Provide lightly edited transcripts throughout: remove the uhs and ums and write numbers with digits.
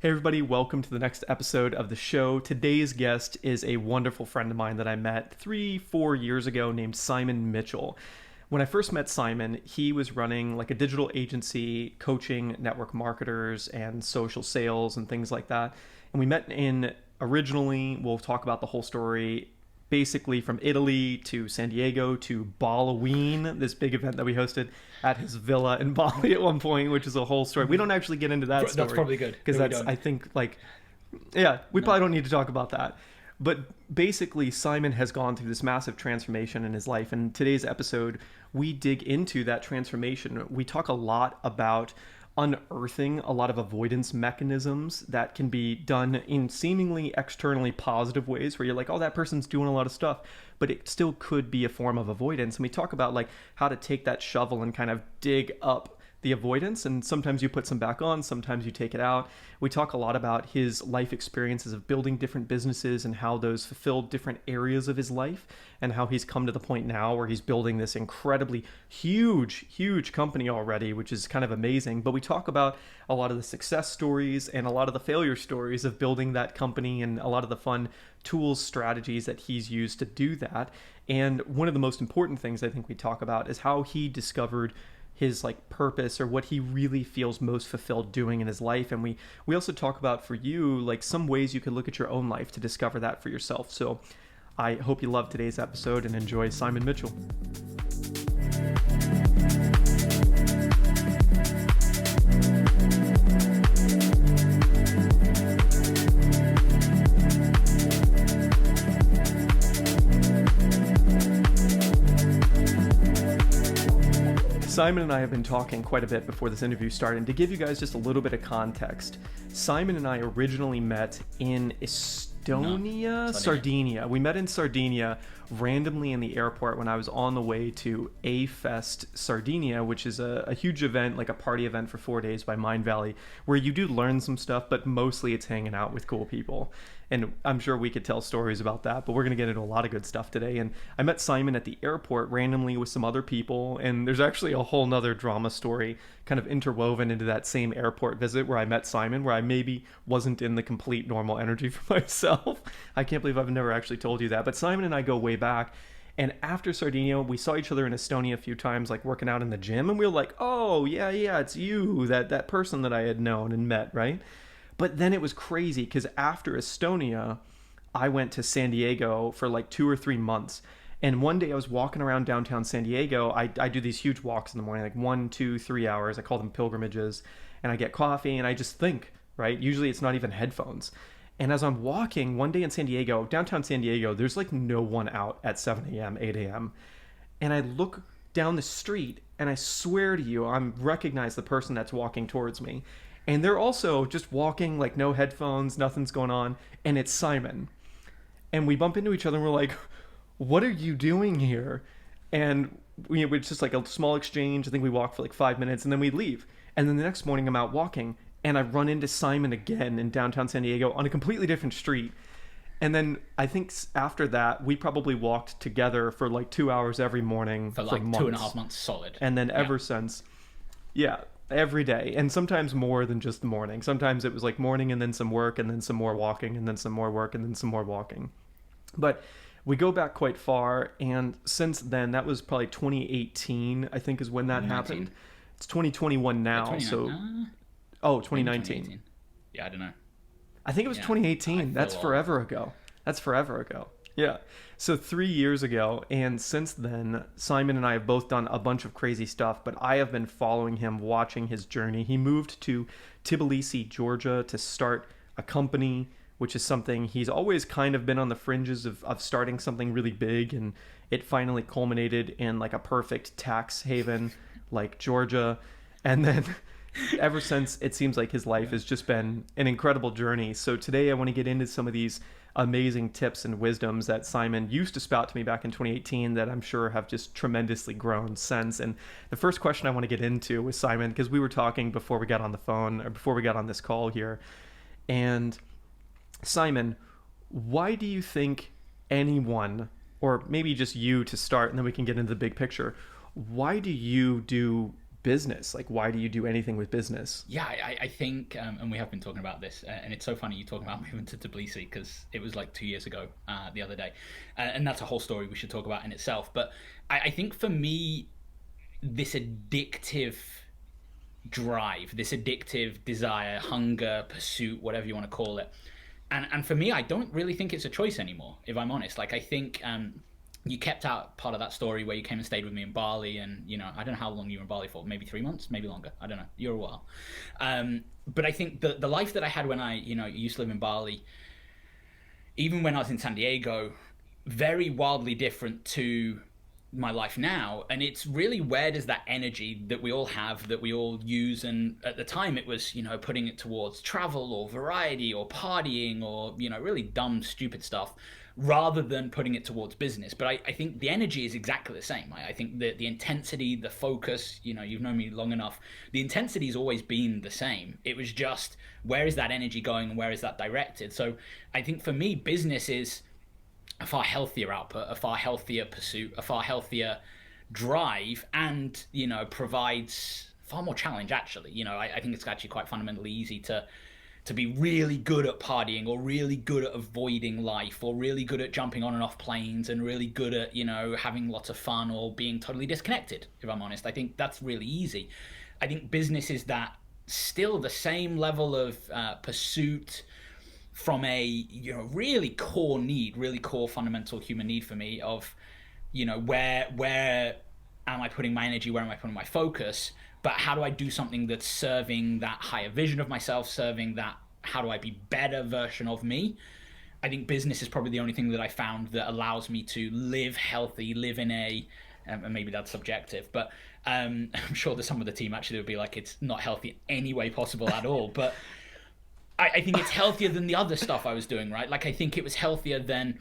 Hey everybody, welcome to the next episode of the show. Today's guest is a wonderful friend of mine that I met 3-4 years ago named Simon Mitchell. When I first met Simon, he was running like a digital agency, coaching network marketers and social sales and things like that. And we met in originally, we'll talk about the whole story, basically from Italy to San Diego to Balloween, this big event that we hosted at his villa in Bali at one point, which is a whole story. We don't actually get into that story. That's probably good. Because No, that's, I think, we probably don't need to talk about that. But basically, Simon has gone through this massive transformation in his life. And today's episode, we dig into that transformation. We talk a lot about unearthing a lot of avoidance mechanisms that can be done in seemingly externally positive ways where you're like, oh, that person's doing a lot of stuff, but it still could be a form of avoidance. And we talk about like how to take that shovel and kind of dig up the avoidance, and sometimes you put some back on, sometimes you take it out. We talk a lot about his life experiences of building different businesses and how those fulfilled different areas of his life, and how he's come to the point now where he's building this incredibly huge company already, which is kind of amazing. But we talk about a lot of the success stories and a lot of the failure stories of building that company and a lot of the fun tools, strategies that he's used to do that. And one of the most important things I think we talk about is how he discovered his like purpose, or what he really feels most fulfilled doing in his life. And we also talk about, for you, like some ways you could look at your own life to discover that for yourself. So I hope you love today's episode and enjoy Simon Mitchell. Simon and I have been talking quite a bit before this interview started. And to give you guys just a little bit of context, Simon and I originally met in Sardinia. We met in Sardinia randomly in the airport when I was on the way to A-Fest Sardinia, which is a huge event, like a party event for 4 days by Mind Valley, where you do learn some stuff, but mostly it's hanging out with cool people. And I'm sure we could tell stories about that, but we're going to get into a lot of good stuff today. And I met Simon at the airport randomly with some other people, and there's actually a whole nother drama story kind of interwoven into that same airport visit where I met Simon, where I maybe wasn't in the complete normal energy for myself. I can't believe I've never actually told you that. But Simon and I go way back. And after Sardinia, we saw each other in Estonia a few times, like working out in the gym. And we were like, oh, yeah, it's you, that person that I had known and met, right? But then it was crazy because after Estonia, I went to San Diego for like 2 or 3 months. And one day I was walking around downtown San Diego. I do these huge walks in the morning, like 1, 2, 3 hours. I call them pilgrimages. And I get coffee and I just think, right? Usually it's not even headphones. And as I'm walking one day in San Diego, downtown San Diego, there's like no one out at 7 a.m., 8 a.m. And I look down the street and I swear to you, I recognize the person that's walking towards me. And they're also just walking, like no headphones, nothing's going on. And it's Simon. And we bump into each other and we're like, what are you doing here? And it's just like a small exchange. I think we walk for like 5 minutes and then we leave. And then the next morning I'm out walking and I run into Simon again in downtown San Diego on a completely different street. And then I think after that, we probably walked together for like 2 hours every morning for like months. 2.5 months solid. And then ever since, every day. And sometimes more than just the morning. Sometimes it was like morning and then some work and then some more walking and then some more work and then some more walking. But we go back quite far. And since then, that was probably 2018, I think is when that happened. It's 2021 now. So, 2019. Yeah, I don't know. I think it was 2018. That's forever ago. Yeah. So 3 years ago, and since then, Simon and I have both done a bunch of crazy stuff, but I have been following him, watching his journey. He moved to Tbilisi, Georgia to start a company, which is something he's always kind of been on the fringes of starting something really big, and it finally culminated in like a perfect tax haven like Georgia. And then ever since, it seems like his life has just been an incredible journey. So today I want to get into some of these amazing tips and wisdoms that Simon used to spout to me back in 2018 that I'm sure have just tremendously grown since. And the first question I want to get into with Simon, because we were talking before we got on the phone, or before we got on this call here, and Simon, why do you think anyone, or maybe just you to start, and then we can get into the big picture, why do you do business? Like, why do you do anything with business? Yeah, I think, and we have been talking about this, and it's so funny you talking about moving to Tbilisi because it was like 2 years ago the other day, and that's a whole story we should talk about in itself. But I think for me, this addictive drive, this addictive desire, hunger, pursuit, whatever you want to call it. And for me, I don't really think it's a choice anymore, if I'm honest. Like, I think you kept out part of that story where you came and stayed with me in Bali, and I don't know how long you were in Bali for, maybe 3 months, maybe longer. I don't know. You're a while. But I think the life that I had when I used to live in Bali, even when I was in San Diego, very wildly different to my life now. And it's really, where does that energy that we all have, that we all use, and at the time it was putting it towards travel or variety or partying or really dumb stupid stuff, rather than putting it towards business. But I think the energy is exactly the same. I think the intensity, the focus, you've known me long enough, the intensity has always been the same. It was just, where is that energy going and where is that directed? So I think for me, business is a far healthier output, a far healthier pursuit, a far healthier drive, and provides far more challenge. Actually, I think it's actually quite fundamentally easy to be really good at partying, or really good at avoiding life, or really good at jumping on and off planes, and really good at having lots of fun, or being totally disconnected. If I'm honest, I think that's really easy. I think business is that still the same level of pursuit, from a really core need, really core fundamental human need for me, of where am I putting my energy, where am I putting my focus, but how do I do something that's serving that higher vision of myself, serving that how do I be better version of me. I think business is probably the only thing that I found that allows me to live healthy, live in a and maybe that's subjective, but I'm sure that some of the team actually would be like, it's not healthy in any way possible at all. But I think it's healthier than the other stuff I was doing, right? Like, I think it was healthier than,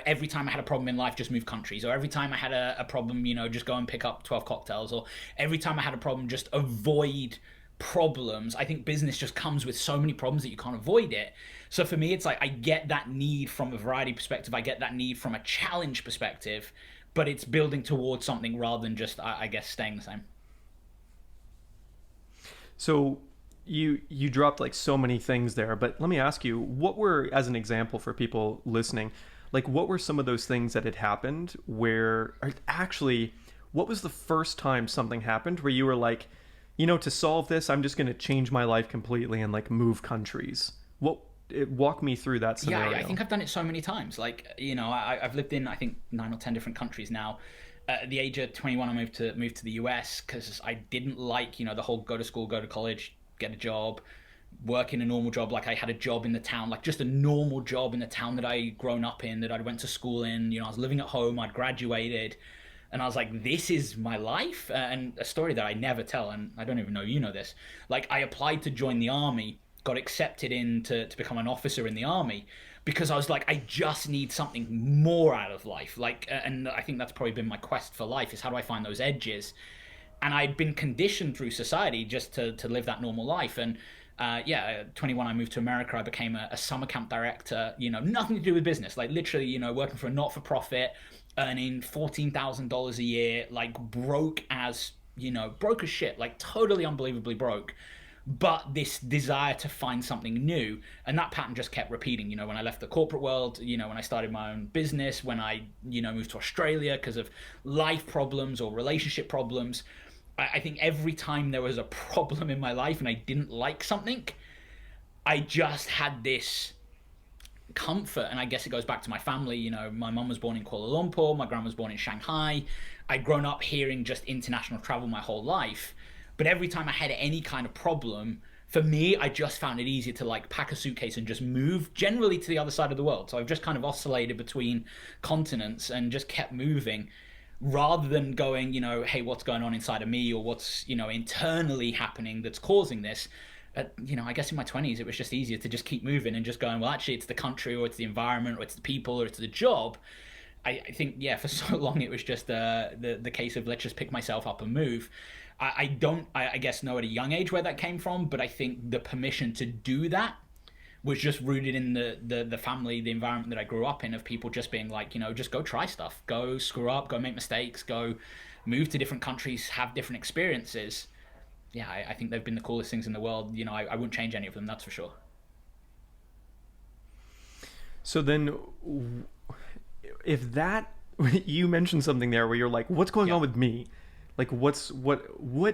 every time I had a problem in life, just move countries, or every time I had a problem, just go and pick up 12 cocktails, or every time I had a problem, just avoid problems. I think business just comes with so many problems that you can't avoid it. So for me, it's like, I get that need from a variety perspective, I get that need from a challenge perspective, but it's building towards something rather than just, I guess, staying the same. So you dropped like so many things there, but let me ask you, what were, as an example for people listening, like what were some of those things that had happened where, or actually, what was the first time something happened where you were like, to solve this, I'm just going to change my life completely and like move countries? Walk me through that Yeah, scenario. I think I've done it so many times. Like, I've lived in, I think, 9 or 10 different countries now. At the age of 21, I moved to the US because I didn't like, the whole go to school, go to college, get a job, work in a normal job. Like, I had a job in the town, like just a normal job in the town that I grown up in, that I went to school in. I was living at home, I'd graduated, and I was like, this is my life. And a story that I never tell, and I don't even know you know this. Like, I applied to join the army, got accepted in to become an officer in the army, because I was like, I just need something more out of life. Like, and I think that's probably been my quest for life, is how do I find those edges? And I'd been conditioned through society just to live that normal life. And at 21, I moved to America. I became a summer camp director. Nothing to do with business. Like, literally, working for a not-for-profit, earning $14,000 a year. Like, broke as shit. Like, totally unbelievably broke. But this desire to find something new, and that pattern just kept repeating. When I left the corporate world, when I started my own business, when I moved to Australia because of life problems or relationship problems. I think every time there was a problem in my life and I didn't like something, I just had this comfort. And I guess it goes back to my family. My mum was born in Kuala Lumpur, my grandma was born in Shanghai. I'd grown up hearing just international travel my whole life. But every time I had any kind of problem, for me, I just found it easier to like pack a suitcase and just move generally to the other side of the world. So I've just kind of oscillated between continents and just kept moving, rather than going, hey, what's going on inside of me, or what's, internally happening that's causing this. I guess in my 20s, it was just easier to just keep moving and just going, well, actually, it's the country, or it's the environment, or it's the people, or it's the job. I think, yeah, for so long, it was just the case of, let's just pick myself up and move. I don't, I guess, know at a young age where that came from, but I think the permission to do that was just rooted in the family, the environment that I grew up in, of people just being like, just go try stuff, go screw up, go make mistakes, go move to different countries, have different experiences. Yeah, I think they've been the coolest things in the world. I wouldn't change any of them, that's for sure. So then, if that you mentioned something there where you're like, what's going Yeah. on with me? Like, what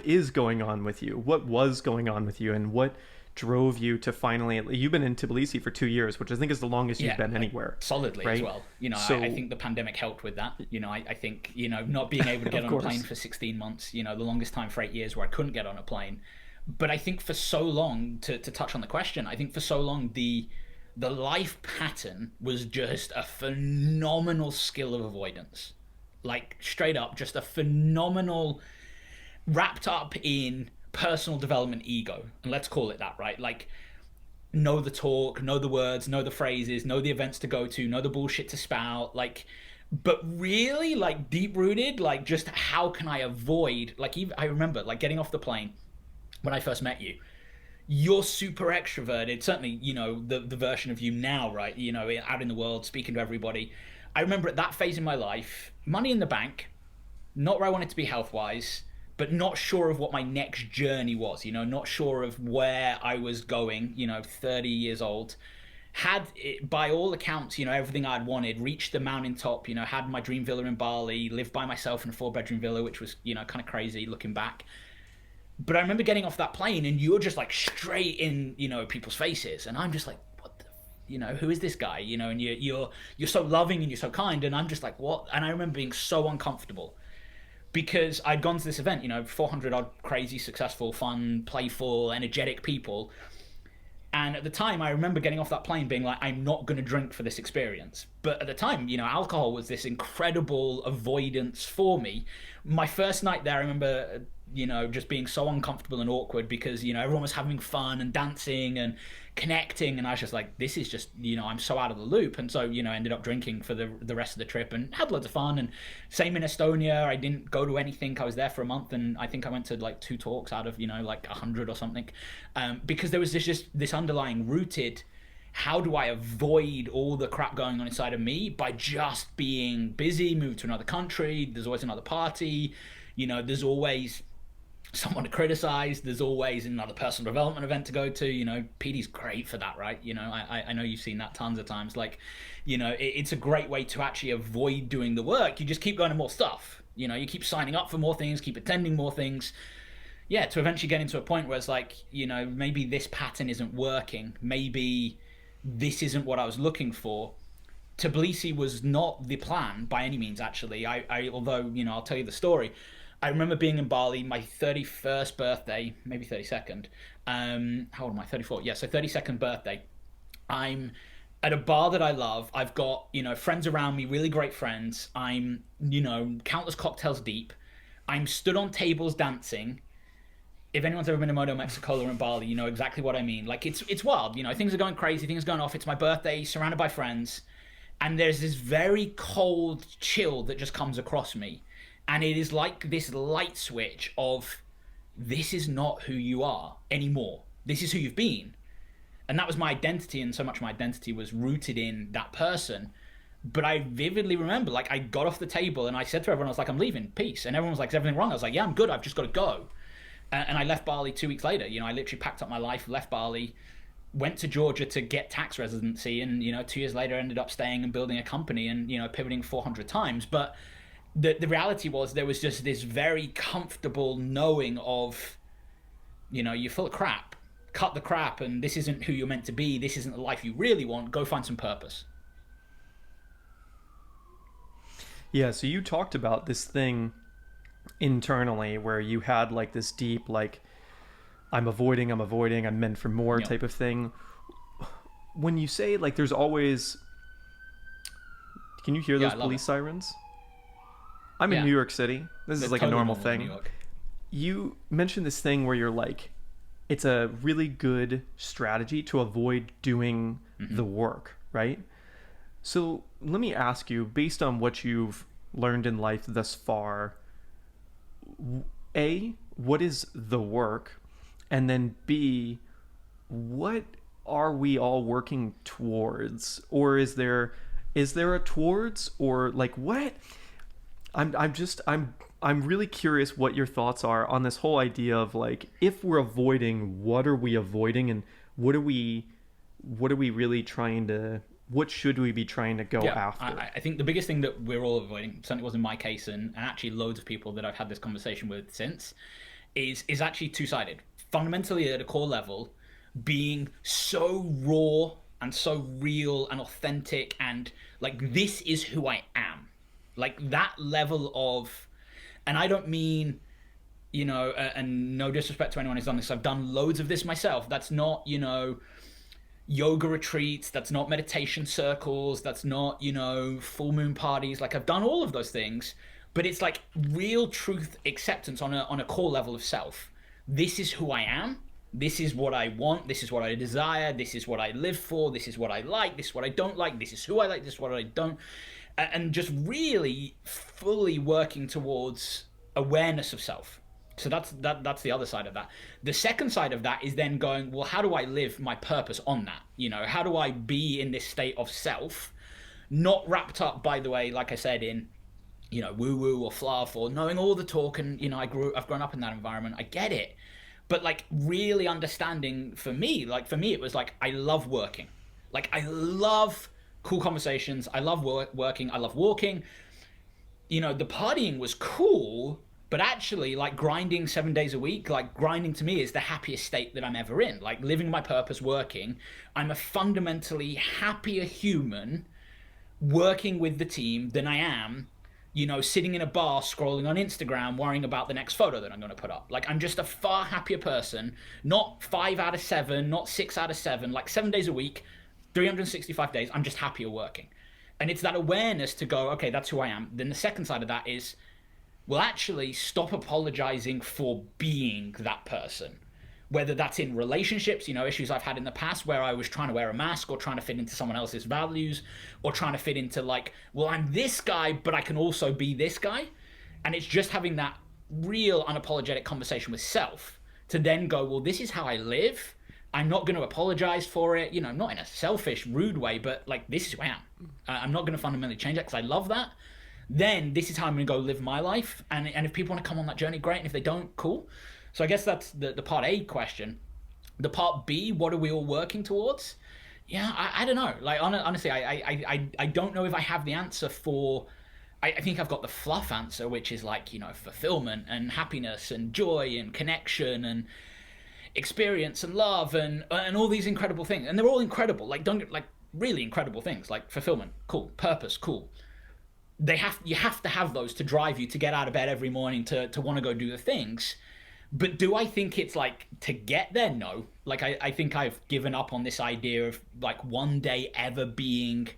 is going on with you? What was going on with you, and what drove you to finally? You've been in Tbilisi for 2 years, which I think is the longest you've Yeah, been like anywhere, solidly as right? well. I So, think the pandemic helped with that. I think, not being able to get of on a plane course. for 16 months, the longest time for 8 years where I couldn't get on a plane. But I think for so long, to touch on the question, I think for so long, the life pattern was just a phenomenal skill of avoidance. Like, straight up, just a phenomenal, wrapped up in personal development ego. And let's call it that, right? Like, know the talk, know the words, know the phrases, know the events to go to, know the bullshit to spout, like, but really, like, deep rooted, like, just how can I avoid, like, even, I remember, like, getting off the plane when I first met you. You're super extroverted, certainly, the version of you now, right? Out in the world, speaking to everybody. I remember at that phase in my life, money in the bank, not where I wanted to be health wise, but not sure of what my next journey was, not sure of where I was going, 30 years old. Had, it, by all accounts, everything I'd wanted, reached the mountaintop, had my dream villa in Bali, lived by myself in a 4 bedroom villa, which was, kind of crazy looking back. But I remember getting off that plane and you're just like straight in, people's faces. And I'm just like, what the, who is this guy? And you're so loving and you're so kind. And I'm just like, what? And I remember being so uncomfortable because I'd gone to this event, 400 odd crazy, successful, fun, playful, energetic people. And at the time, I remember getting off that plane being like, I'm not going to drink for this experience. But at the time, alcohol was this incredible avoidance for me. My first night there, I remember, just being so uncomfortable and awkward because, everyone was having fun and dancing and connecting. And I was just like, this is just, I'm so out of the loop. And so, ended up drinking for the rest of the trip and had loads of fun. And same in Estonia. I didn't go to anything. I was there for a month and I think I went to like 2 talks out of, like 100 or something. Because there was this underlying rooted, how do I avoid all the crap going on inside of me by just being busy, move to another country, there's always another party, there's always someone to criticize, there's always another personal development event to go to. PD's great for that, right? I know you've seen that tons of times. Like, it's a great way to actually avoid doing the work. You just keep going to more stuff. You keep signing up for more things, keep attending more things. Yeah, to eventually get into a point where it's like, maybe this pattern isn't working. Maybe this isn't what I was looking for. Tbilisi was not the plan by any means, actually. Although, I'll tell you the story. I remember being in Bali, my 31st birthday, maybe 32nd. How old am I? 34. Yeah, so 32nd birthday. I'm at a bar that I love. I've got, friends around me, really great friends. I'm, countless cocktails deep. I'm stood on tables dancing. If anyone's ever been to Moto Mexico or in Bali, you know exactly what I mean. Like, it's wild. Things are going crazy, things are going off. It's my birthday, surrounded by friends. And there's this very cold chill that just comes across me. And it is like this light switch of, this is not who you are anymore. This is who you've been. And that was my identity, and so much of my identity was rooted in that person. But I vividly remember, like, I got off the table and I said to everyone, I was like, I'm leaving, peace. And everyone was like, is everything wrong? I was like, yeah, I'm good, I've just got to go. And I left Bali 2 weeks later. I literally packed up my life, left Bali, went to Georgia to get tax residency, and 2 years later ended up staying and building a company and pivoting 400 times. But the reality was, there was just this very comfortable knowing of, you're full of crap, cut the crap, and this isn't who you're meant to be, this isn't the life you really want, go find some purpose. Yeah, so you talked about this thing internally where you had like this deep, like, I'm meant for more Yeah. type of thing. When you say, like, there's always, can you hear Yeah, those I love police it. sirens? I'm in Yeah. New York City. This is That's like a totally normal normal in New thing. York. You mentioned this thing where you're like, it's a really good strategy to avoid doing the work, right? So let me ask you, based on what you've learned in life thus far, A, what is the work? And then B, what are we all working towards? Or is there a towards, or like what? I'm I'm really curious what your thoughts are on this whole idea of like, if we're avoiding, what are we avoiding, and what are we what are we really trying to what should we be trying to go Yeah, after? I think the biggest thing that we're all avoiding, certainly was in my case, and actually loads of people that I've had this conversation with since, is actually two sided. Fundamentally, at a core level, being so raw and so real and authentic, and like, this is who I am. Like, that level of, and I don't mean, and no disrespect to anyone who's done this, I've done loads of this myself. That's not, yoga retreats, that's not meditation circles, that's not, full moon parties. Like, I've done all of those things, but it's like real truth acceptance on a core level of self. This is who I am. This is what I want. This is what I desire. This is what I live for. This is what I like. This is what I don't like. This is who I like. This is what I don't. And just really fully working towards awareness of self. So that's the other side of that. The second side of that is then going, well, how do I live my purpose on that? How do I be in this state of self, not wrapped up, by the way, like I said, in woo woo or fluff or knowing all the talk, and I've grown up in that environment. I get it, but like really understanding, for me it was like, I love working, like I love cool conversations, I love working, I love walking. The partying was cool, but actually, like, grinding 7 days a week, like, grinding to me is the happiest state that I'm ever in. Like, living my purpose, working, I'm a fundamentally happier human working with the team than I am, sitting in a bar scrolling on Instagram, worrying about the next photo that I'm going to put up. Like, I'm just a far happier person. Not 5 out of 7, not 6 out of 7, like 7 days a week, 365 days, I'm just happier working. And it's that awareness to go, okay, that's who I am. Then the second side of that is, well, actually, stop apologizing for being that person. Whether that's in relationships, issues I've had in the past where I was trying to wear a mask or trying to fit into someone else's values, or trying to fit into, like, well, I'm this guy, but I can also be this guy. And it's just having that real unapologetic conversation with self to then go, well, this is how I live. I'm not going to apologize for it, not in a selfish, rude way, but like, this is who I am. I'm not going to fundamentally change that because I love that. Then this is how I'm going to go live my life. And if people want to come on that journey, great. And if they don't, cool. So I guess that's the part A question. The part B, what are we all working towards? Yeah, I don't know. Like, honestly, I don't know if I have the answer for... I think I've got the fluff answer, which is like, fulfillment and happiness and joy and connection and experience and love and all these incredible things. And they're all incredible. Like, don't get, like, really incredible things. Like fulfillment, cool. Purpose, cool. You have to have those to drive you to get out of bed every morning to want to go do the things. But do I think it's like to get there? No. Like, I think I've given up on this idea of like one day ever being,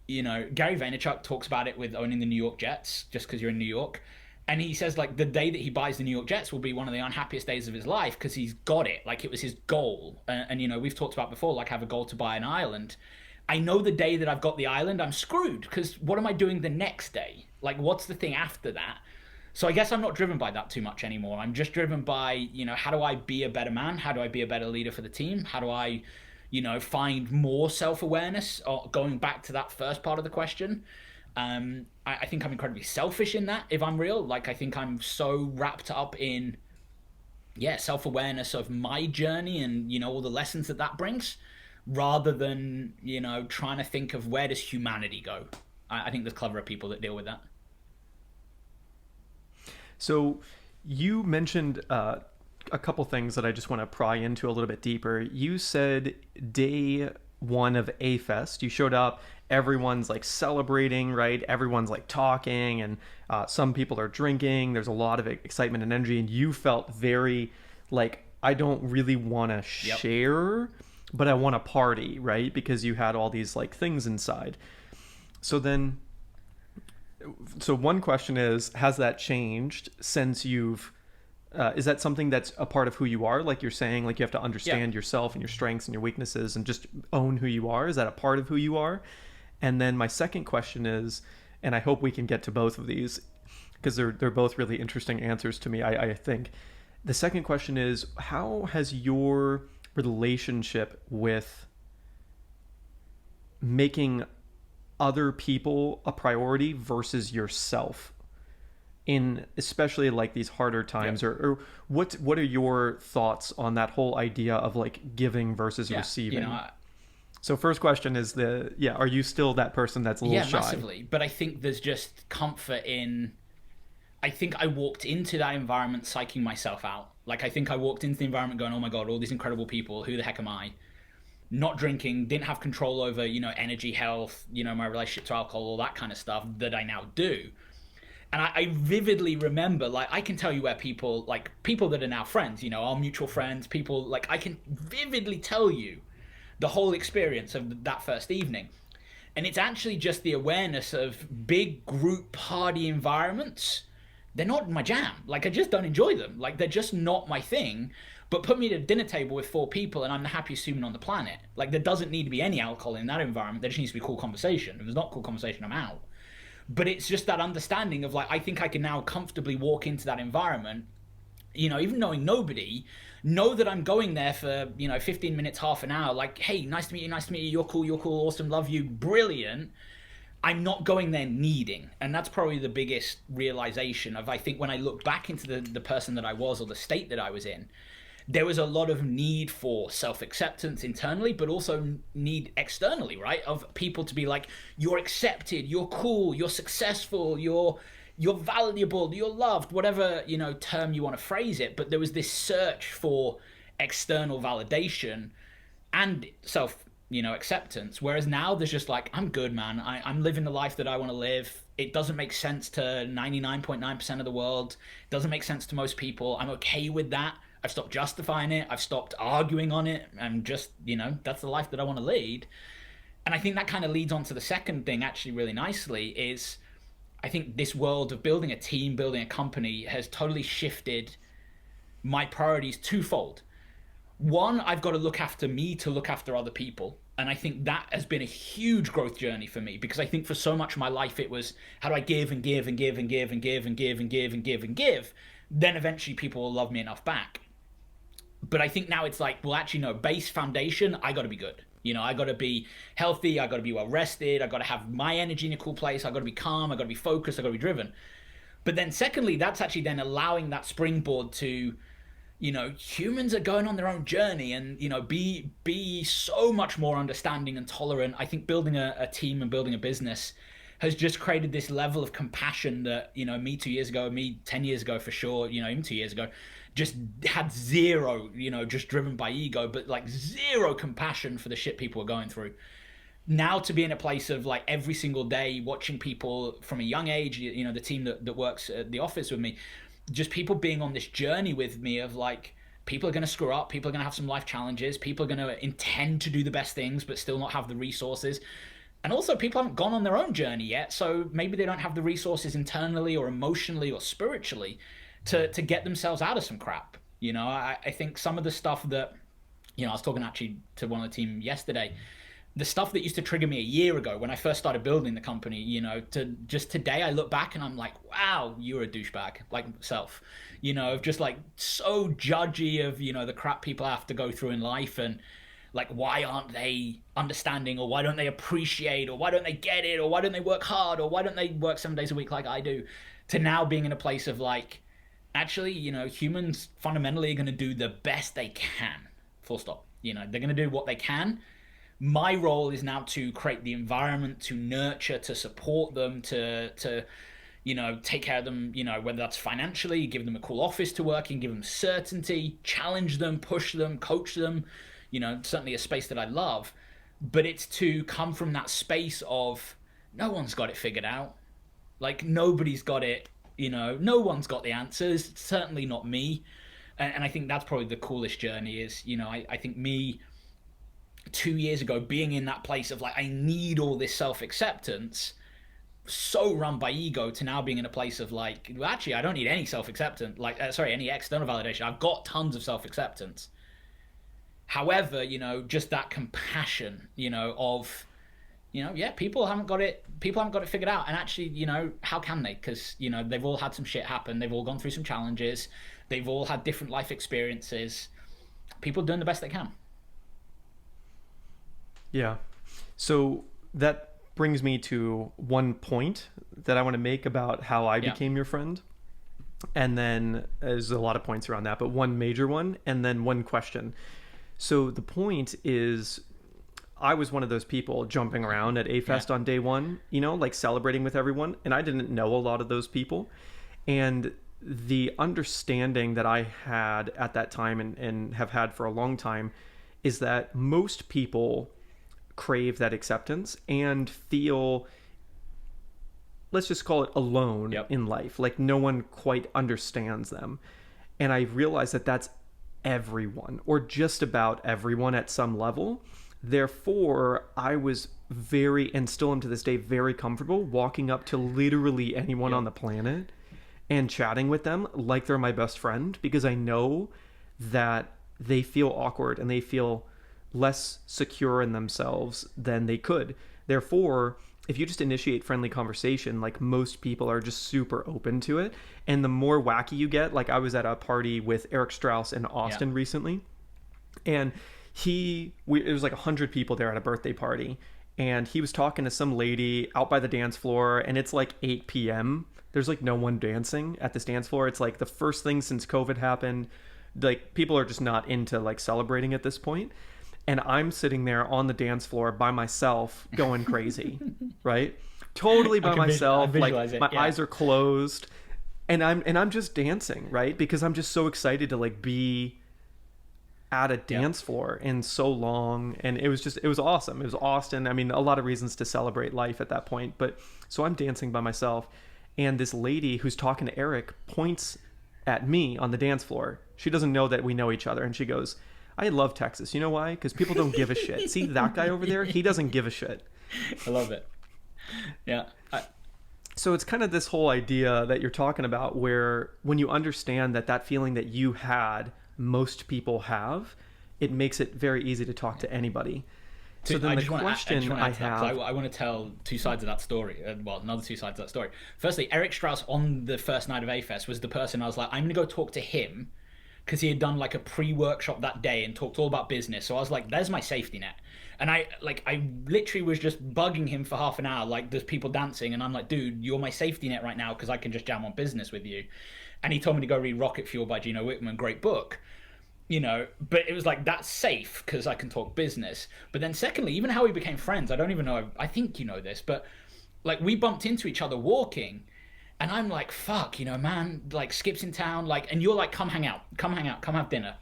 Gary Vaynerchuk talks about it with owning the New York Jets, just because you're in New York. And he says, like, the day that he buys the New York Jets will be one of the unhappiest days of his life because he's got it. Like, it was his goal. And we've talked about before, like, have a goal to buy an island. I know the day that I've got the island, I'm screwed, because what am I doing the next day? Like, what's the thing after that? So I guess I'm not driven by that too much anymore. I'm just driven by, how do I be a better man? How do I be a better leader for the team? How do I, find more self-awareness? Or going back to that first part of the question, I think I'm incredibly selfish in that, if I'm real. Like, I think I'm so wrapped up in, self-awareness of my journey and, all the lessons that brings, rather than, trying to think of where does humanity go. I think there's cleverer people that deal with that. So you mentioned a couple things that I just want to pry into a little bit deeper. You said day one of A Fest, you showed up, everyone's like celebrating, right? Everyone's like talking, and some people are drinking. There's a lot of excitement and energy, and you felt very like, I don't really want to share, but I want to party, right? Because you had all these like things inside. So one question is, has that changed since you've is that something that's a part of who you are? Like you're saying, like you have to understand yourself and your strengths and your weaknesses and just own who you are. Is that a part of who you are? And then my second question is, and I hope we can get to both of these because they're both really interesting answers to me, I think. The second question is, how has your relationship with making other people a priority versus yourself in especially like these harder Yeah. times, or what are your thoughts on that whole idea of like giving versus Yeah. You know, receiving? So first question is are you still that person that's a little yeah, shy? massively. But I think there's just comfort in. I think I walked into that environment psyching myself out. Like, I think I walked into the environment going, oh my God, all these incredible people. Who the heck am I? Not drinking, didn't have control over, energy, health, my relationship to alcohol, all that kind of stuff that I now do. And I vividly remember, like, I can tell you where people that are now friends, our mutual friends, people, like, I can vividly tell you the whole experience of that first evening. And it's actually just the awareness of big group party environments. They're not my jam. Like, I just don't enjoy them. Like, they're just not my thing. But put me at a dinner table with four people and I'm the happiest human on the planet. Like, there doesn't need to be any alcohol in that environment. There just needs to be cool conversation. If there's not cool conversation, I'm out. But it's just that understanding of, like, I think I can now comfortably walk into that environment, even knowing nobody, know that I'm going there for, 15 minutes, half an hour. Like, hey, nice to meet you, you're cool, awesome, love you, brilliant. I'm not going there needing. And that's probably the biggest realization of, I think, when I look back into the person that I was, or the state that I was in, there was a lot of need for self-acceptance internally, but also need externally, right? Of people to be like, you're accepted, you're cool, you're successful, you're valuable, you're loved, whatever, term you want to phrase it. But there was this search for external validation and self, acceptance. Whereas now there's just like, I'm good, man. I'm living the life that I want to live. It doesn't make sense to 99.9% of the world. It doesn't make sense to most people. I'm okay with that. I've stopped justifying it. I've stopped arguing on it. I'm just, that's the life that I want to lead. And I think that kind of leads on to the second thing actually really nicely is, I think this world of building a team, building a company has totally shifted my priorities twofold. One, I've got to look after me to look after other people. And I think that has been a huge growth journey for me, because I think for so much of my life it was, how do I give and give and give and give and give and give and give and give and give? Then eventually people will love me enough back. But I think now it's like, well, actually, no, base foundation, I got to be good. I got to be healthy. I got to be well rested. I got to have my energy in a cool place. I got to be calm. I got to be focused. I got to be driven. But then secondly, that's actually then allowing that springboard to, humans are going on their own journey, and, be so much more understanding and tolerant. I think building a team and building a business has just created this level of compassion that, me 2 years ago, me 10 years ago for sure, even 2 years ago, just had zero, just driven by ego, but like zero compassion for the shit people were going through. Now to be in a place of like every single day watching people from a young age, the team that works at the office with me, just people being on this journey with me of like, people are going to screw up, people are going to have some life challenges, people are going to intend to do the best things but still not have the resources. And also, people haven't gone on their own journey yet, so maybe they don't have the resources internally or emotionally or spiritually to get themselves out of some crap. I think some of the stuff that, I was talking actually to one of the team yesterday, the stuff that used to trigger me a year ago when I first started building the company, to just today I look back and I'm like, wow, you're a douchebag, like self, of just like so judgy of, the crap people have to go through in life, and like, why aren't they understanding, or why don't they appreciate, or why don't they get it, or why don't they work hard, or why don't they work 7 days a week like I do, to now being in a place of like, actually, humans fundamentally are going to do the best they can, full stop. They're going to do what they can. My role is now to create the environment, to nurture, to support them, to take care of them, whether that's financially, give them a cool office to work in, give them certainty, challenge them, push them, coach them, certainly a space that I love. But it's to come from that space of, no one's got it figured out. Like, nobody's got it, no one's got the answers, certainly not me. And I think that's probably the coolest journey is, I think me 2 years ago being in that place of like, I need all this self-acceptance, so run by ego, to now being in a place of like, well, actually, I don't need any self-acceptance, like, any external validation. I've got tons of self-acceptance. However, just that compassion, of, yeah, people haven't got it figured out. And actually, how can they? Because, they've all had some shit happen. They've all gone through some challenges. They've all had different life experiences. People doing the best they can. Yeah. So that brings me to one point that I want to make about how I Yeah. became your friend. And then there's a lot of points around that, but one major one, and then one question. So the point is, I was one of those people jumping around at A Yeah. Fest on day one, like celebrating with everyone, and I didn't know a lot of those people. And the understanding that I had at that time, and have had for a long time, is that most people crave that acceptance and feel, let's just call it, alone Yep. in life. Like no one quite understands them. And I realized that that's everyone, or just about everyone at some level. Therefore, I was very, and still am to this day, very comfortable walking up to literally anyone Yep. on the planet and chatting with them like they're my best friend, because I know that they feel awkward and they feel less secure in themselves than they could. Therefore, if you just initiate friendly conversation, like most people are just super open to it. And the more wacky you get, like I was at a party with Eric Strauss in Yeah. Austin recently, and it was like 100 people there at a birthday party, and he was talking to some lady out by the dance floor, and it's like 8 p.m. There's like no one dancing at this dance floor. It's like the first thing since COVID happened. Like people are just not into like celebrating at this point. And I'm sitting there on the dance floor by myself going crazy, right? Totally by I myself. Like visualize it. my Yeah. eyes are closed, and I'm just dancing, right? Because I'm just so excited to like be at a Yep. dance floor in so long. And it was awesome. It was Austin. I mean, a lot of reasons to celebrate life at that point. But so I'm dancing by myself, and this lady who's talking to Eric points at me on the dance floor. She doesn't know that we know each other, and she goes, I love Texas. You know why? Because people don't give a shit. See that guy over there? He doesn't give a shit. I love it. Yeah. So it's kind of this whole idea that you're talking about, where when you understand that that feeling that you had, most people have, it makes it very easy to talk to anybody. So then I the just want question to I add to that, 'cause have, I want to tell two sides of that story. Well, another two sides of that story. Firstly, Eric Strauss on the first night of A-Fest was the person I was like, I'm going to go talk to him, because he had done like a pre-workshop that day and talked all about business. So I was like, there's my safety net. And I literally was just bugging him for half an hour, like there's people dancing, and I'm like, dude, you're my safety net right now because I can just jam on business with you. And he told me to go read Rocket Fuel by Gino Wickman, great book. But it was like, that's safe because I can talk business. But then secondly, even how we became friends, I don't even know, I think you know this, but like we bumped into each other walking, and I'm like, fuck, man, like Skip's in town, like, and you're like, come hang out, come have dinner.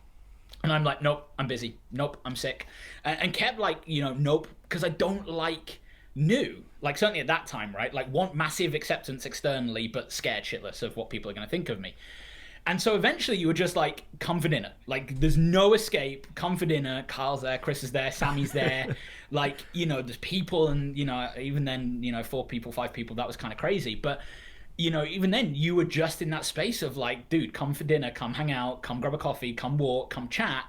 And I'm like, nope, I'm busy. Nope, I'm sick. And kept like, nope, because I don't like new. Like, certainly at that time, right? Like, want massive acceptance externally, but scared shitless of what people are going to think of me. And so eventually you were just like, come for dinner. Like, there's no escape. Come for dinner. Carl's there, Chris is there, Sammy's there. Like, there's people, and, even then, four people, five people, that was kind of crazy. But even then, you were just in that space of like, dude, come for dinner, come hang out, come grab a coffee, come walk, come chat.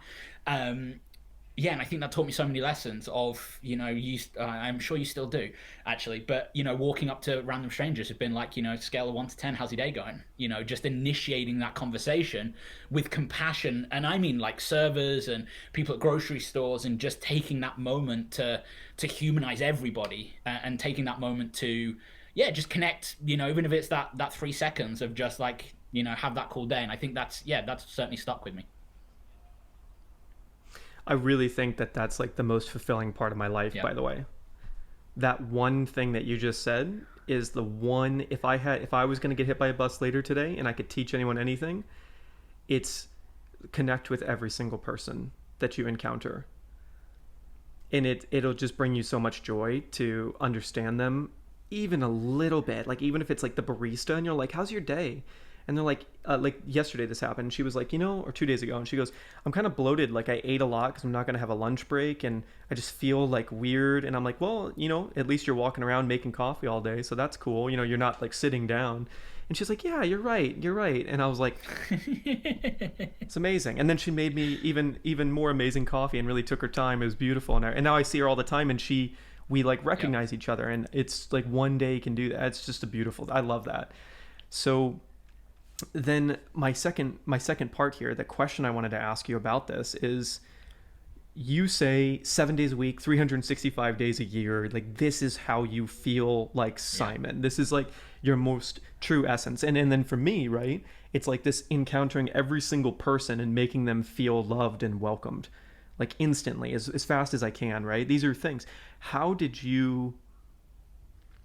Yeah, and I think that taught me so many lessons of, I'm sure you still do, actually, but, walking up to random strangers have been like, scale of 1 to 10, how's your day going? Just initiating that conversation with compassion. And I mean like servers and people at grocery stores, and just taking that moment to humanize everybody, and taking that moment to, yeah, just connect, even if it's that 3 seconds of just like, have that cool day. And I think that's certainly stuck with me. I really think that that's like the most fulfilling part of my life, Yeah. by the way. That one thing that you just said is the one, if I was going to get hit by a bus later today and I could teach anyone anything, it's connect with every single person that you encounter. And it'll just bring you so much joy to understand them even a little bit. Like even if it's like the barista and you're like, how's your day? And they're like yesterday this happened. She was like, or 2 days ago, and she goes, I'm kind of bloated. Like I ate a lot because I'm not going to have a lunch break, and I just feel like weird. And I'm like, well, at least you're walking around making coffee all day, so that's cool. You're not like sitting down. And she's like, yeah, you're right. And I was like, it's amazing. And then she made me even more amazing coffee and really took her time. It was beautiful. And now I see her all the time, and we like recognize each other, and it's like one day can do that. It's just I love that. So then my second part here, the question I wanted to ask you about this is, you say 7 days a week, 365 days a year, like this is how you feel like Simon. This is like your most true essence. And then for me, right, it's like this encountering every single person and making them feel loved and welcomed, like instantly, as fast as I can, right? These are things. How did you,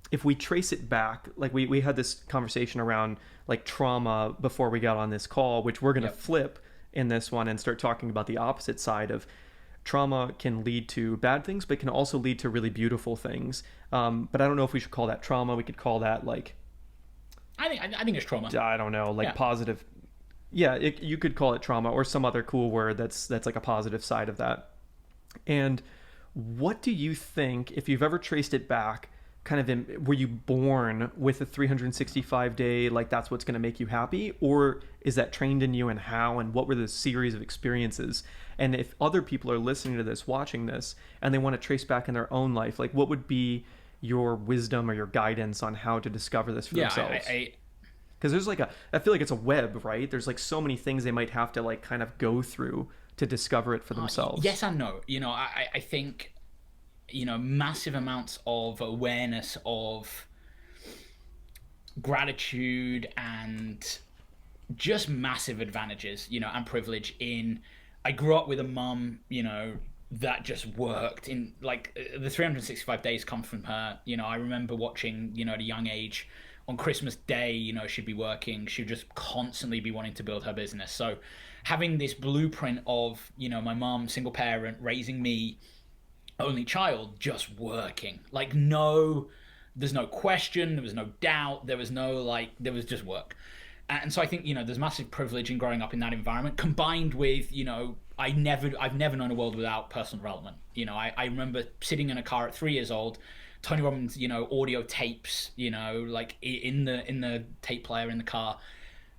if we trace it back, like we had this conversation around like trauma before we got on this call, which we're going to Yep. flip in this one and start talking about the opposite side of trauma can lead to bad things, but can also lead to really beautiful things. But I don't know if we should call that trauma. We could call that like, I think it's trauma. I don't know, like Yeah. positive. Yeah, you could call it trauma or some other cool word that's like a positive side of that. And what do you think, if you've ever traced it back, kind of were you born with a 365-day, like that's what's going to make you happy? Or is that trained in you, and how? And what were the series of experiences? And if other people are listening to this, watching this, and they want to trace back in their own life, like what would be your wisdom or your guidance on how to discover this for Yeah. themselves? I Because there's like I feel like it's a web, right? There's like so many things they might have to like kind of go through to discover it for themselves. Yes and no. I think, massive amounts of awareness of gratitude and just massive advantages, and privilege in. I grew up with a mum, that just worked in like the 365 days come from her. I remember watching, at a young age on Christmas Day, she'd be working. She'd just constantly be wanting to build her business. So having this blueprint of, my mom, single parent, raising me, only child, just working. Like, there's no question, there was no doubt, there was no, like, there was just work. And so I think, there's massive privilege in growing up in that environment, combined with, I've never known a world without personal development. I remember sitting in a car at 3 years old, Tony Robbins, audio tapes, like in the tape player in the car.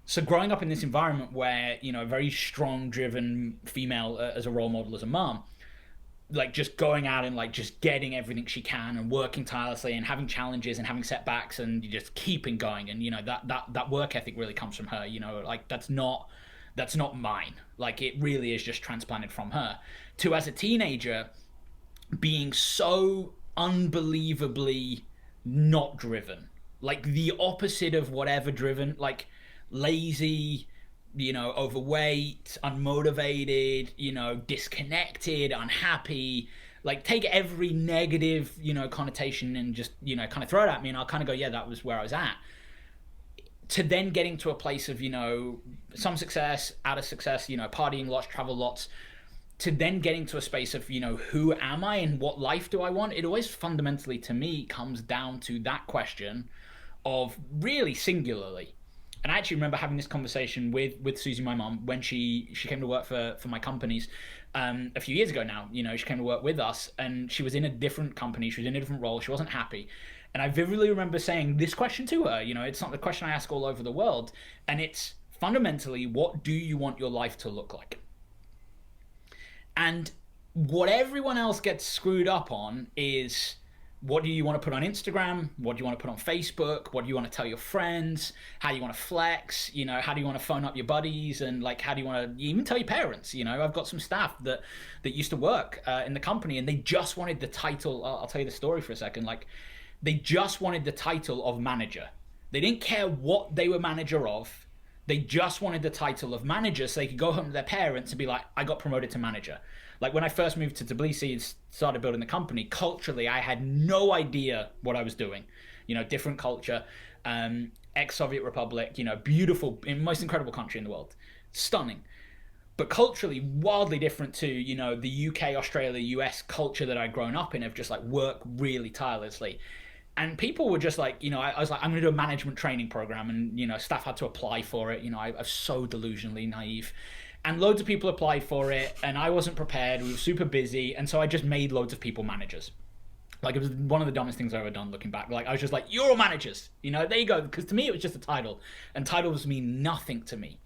So growing up in this environment where, a very strong, driven female as a role model, as a mom, like just going out and like just getting everything she can and working tirelessly and having challenges and having setbacks and just keeping going. And, that work ethic really comes from her, like that's not mine. Like it really is just transplanted from her. To, as a teenager, being so unbelievably not driven, like the opposite of whatever driven, like lazy, overweight, unmotivated, disconnected, unhappy. Like take every negative, connotation and just, kind of throw it at me, and I'll kind of go, yeah, that was where I was at. To then getting to a place of, some success, out of success, partying lots, travel lots, to then getting to a space of, who am I and what life do I want? It always fundamentally, to me, comes down to that question of really singularly. And I actually remember having this conversation with Susie, my mom, when she came to work for my companies a few years ago now. She came to work with us, and she was in a different company. She was in a different role. She wasn't happy. And I vividly remember saying this question to her. It's not the question I ask all over the world. And it's fundamentally, what do you want your life to look like? And what everyone else gets screwed up on is, what do you want to put on Instagram? What do you want to put on Facebook? What do you want to tell your friends? How do you want to flex? How do you want to phone up your buddies? And like, how do you want to even tell your parents? I've got some staff that used to work in the company, and they just wanted the title. I'll tell you the story for a second. Like, they just wanted the title of manager. They didn't care what they were manager of. They just wanted the title of manager so they could go home to their parents and be like, I got promoted to manager. Like when I first moved to Tbilisi and started building the company, culturally, I had no idea what I was doing. Different culture, ex-Soviet Republic, beautiful, most incredible country in the world. Stunning. But culturally, wildly different to, the UK, Australia, US culture that I'd grown up in, of just like work really tirelessly. And people were just like, I was like, I'm going to do a management training program. And, staff had to apply for it. I was so delusionally naive. And loads of people applied for it. And I wasn't prepared. We were super busy. And so I just made loads of people managers. Like, it was one of the dumbest things I've ever done looking back. Like, I was just like, you're all managers. There you go. Because to me, it was just a title. And titles mean nothing to me.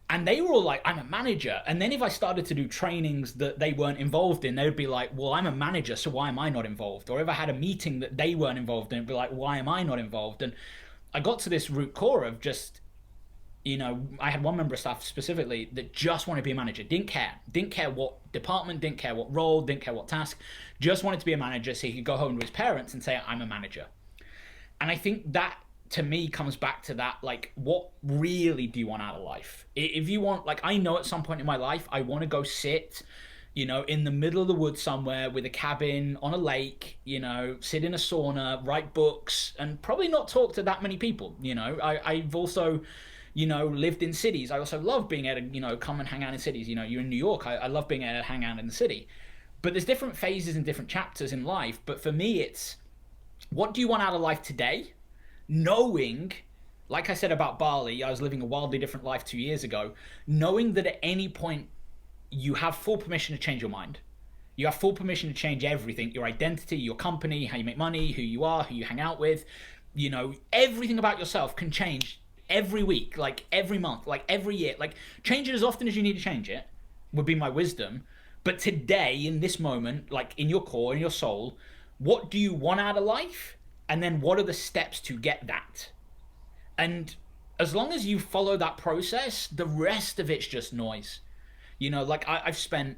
And they were all like, I'm a manager. And then if I started to do trainings that they weren't involved in, they would be like, well, I'm a manager, so why am I not involved? Or if I had a meeting that they weren't involved in, it'd be like, why am I not involved? And I got to this root core of just, I had one member of staff specifically that just wanted to be a manager. Didn't care what department, didn't care what role, didn't care what task. Just wanted to be a manager so he could go home to his parents and say, I'm a manager. And I think that, to me comes back to that, like, what really do you want out of life? If you want, like, I know at some point in my life I want to go sit, in the middle of the woods somewhere with a cabin on a lake, sit in a sauna, write books, and probably not talk to that many people. I've also, lived in cities. I also love being able to, come and hang out in cities. You're in New York. I love being able to hang out in the city. But there's different phases and different chapters in life. But for me, it's, what do you want out of life today? Knowing, like I said about Bali, I was living a wildly different life 2 years ago, knowing that at any point you have full permission to change your mind. You have full permission to change everything: your identity, your company, how you make money, who you are, who you hang out with. Everything about yourself can change every week, like every month, like every year. Like, change it as often as you need to change it, would be my wisdom. But today, in this moment, like in your core, in your soul, what do you want out of life? And then what are the steps to get that? And as long as you follow that process, the rest of it's just noise. Like, I've spent,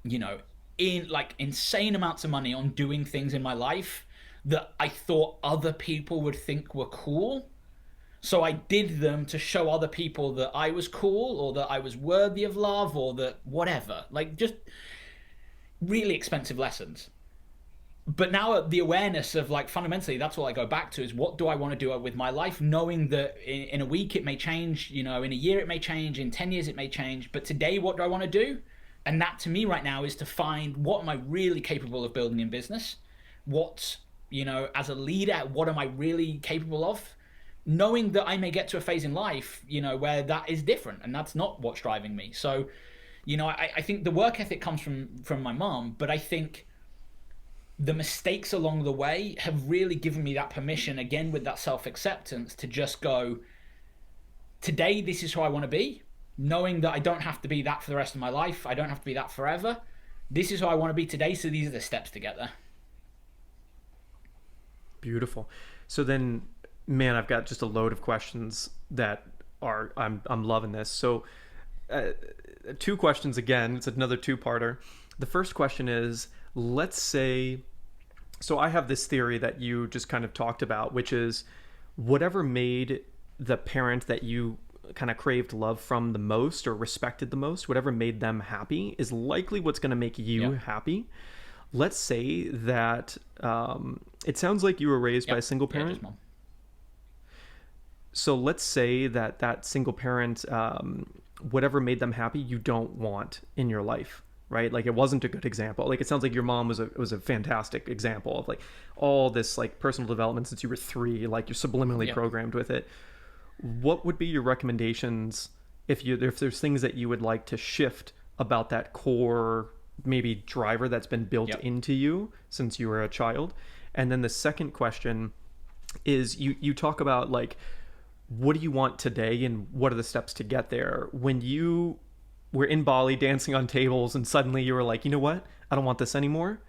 in like insane amounts of money on doing things in my life that I thought other people would think were cool. So I did them to show other people that I was cool, or that I was worthy of love, or that whatever. Like, just really expensive lessons. But now the awareness of, like, fundamentally, that's all I go back to, is what do I want to do with my life, knowing that in a week it may change, in a year it may change, in 10 years it may change, but today, what do I want to do? And that to me right now is to find, what am I really capable of building in business? What, as a leader, what am I really capable of? Knowing that I may get to a phase in life, where that is different, and that's not what's driving me. So, I think the work ethic comes from my mom, but I think the mistakes along the way have really given me that permission, again with that self-acceptance, to just go, today this is who I want to be, knowing that I don't have to be that for the rest of my life. I don't have to be that forever. This is who I want to be today, so these are the steps to get there. Beautiful. So then, man, I've got just a load of questions that are, I'm loving this. So two questions again. It's another two-parter. The first question is, let's say, so I have this theory that you just kind of talked about, which is, whatever made the parent that you kind of craved love from the most, or respected the most, whatever made them happy, is likely what's going to make you happy. Let's say that it sounds like you were raised by a single parent. Just mom. So let's say that single parent, whatever made them happy, you don't want in your life, right? Like, it wasn't a good example. Like, it sounds like your mom was a fantastic example of, like, all this, like, personal development since you were 3, like, you're subliminally programmed with it. What would be your recommendations if there's things that you would like to shift about that core, maybe, driver that's been built into you since you were a child? And then the second question is, you talk about, like, what do you want today and what are the steps to get there? When you were in Bali dancing on tables and suddenly you were like, you know what? I don't want this anymore.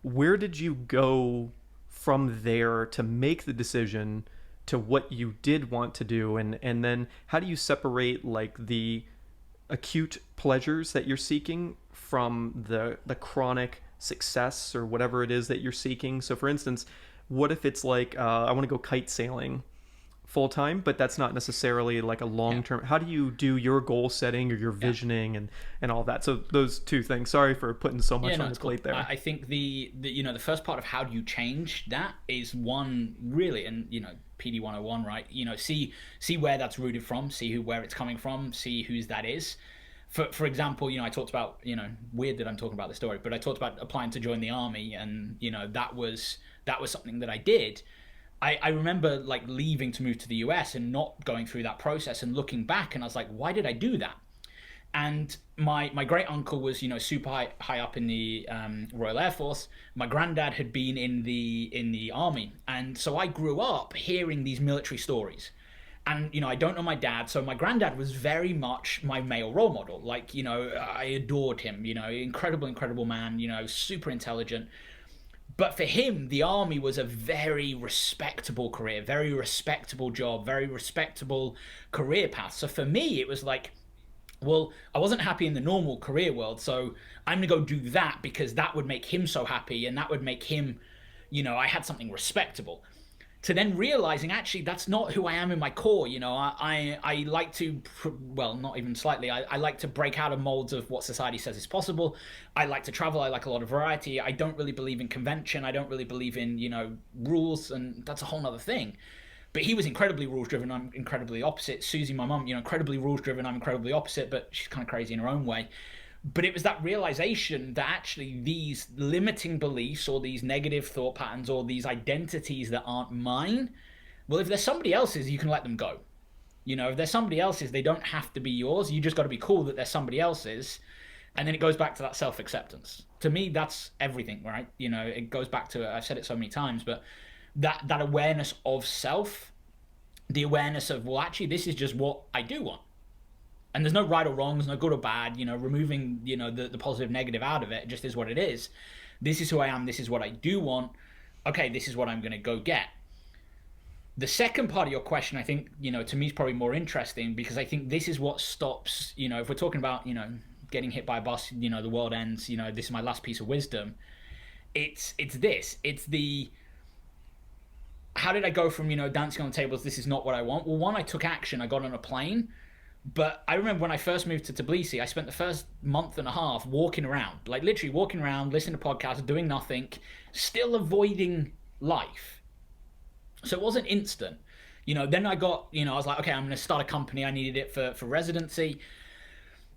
Where did you go from there to make the decision to what you did want to do? And then how do you separate, like, the acute pleasures that you're seeking from the chronic success or whatever it is that you're seeking? So for instance, what if it's like, I want to go kite sailing full time, but that's not necessarily like a long term. How do you do your goal setting or your visioning and all that? So those two things. Sorry for putting so much on the plate there. I think the first part of how do you change that is one, really, and PD 101, right? See where that's rooted from, see where it's coming from, see whose that is. For example, I talked about, weird that I'm talking about the story, but I talked about applying to join the army, and that was something that I did. I remember, like, leaving to move to the US and not going through that process, and looking back, and I was like, why did I do that? And my great uncle was, super high up in the Royal Air Force. My granddad had been in the army, and so I grew up hearing these military stories. And I don't know my dad, so my granddad was very much my male role model. Like, I adored him. Incredible man. Super intelligent. But for him, the army was a very respectable career, very respectable job, very respectable career path. So for me, it was like, well, I wasn't happy in the normal career world, so I'm going to go do that because that would make him so happy, and that would make him, I had something respectable. to then realizing actually that's not who I am in my core. I like to, well, not even slightly, I like to break out of molds of what society says is possible. I like to travel. I like a lot of variety. I don't really believe in convention. I don't really believe in, rules, and that's a whole nother thing. But he was incredibly rules driven. I'm incredibly opposite. Susie, my mum, incredibly rules driven. I'm incredibly opposite, but she's kind of crazy in her own way. But it was that realization that actually these limiting beliefs or these negative thought patterns or these identities that aren't mine, well, if they're somebody else's, you can let them go. If they're somebody else's, they don't have to be yours. You just got to be cool that they're somebody else's. And then it goes back to that self-acceptance. To me, that's everything, right? It goes back to, I've said it so many times, but that awareness of self, the awareness of, well, actually, this is just what I do want. And there's no right or wrong, there's no good or bad, removing, the positive, negative out of it. It just is what it is. This is who I am, this is what I do want. Okay, this is what I'm going to go get. The second part of your question, I think, to me is probably more interesting, because I think this is what stops, if we're talking about, getting hit by a bus, the world ends, this is my last piece of wisdom. It's the, how did I go from, dancing on tables, this is not what I want? Well, one, I took action, I got on a plane. But I remember when I first moved to Tbilisi, I spent the first month and a half walking around, like literally walking around, listening to podcasts, doing nothing, still avoiding life. So it wasn't instant. Then I got, I was like, okay, I'm going to start a company. I needed it for residency.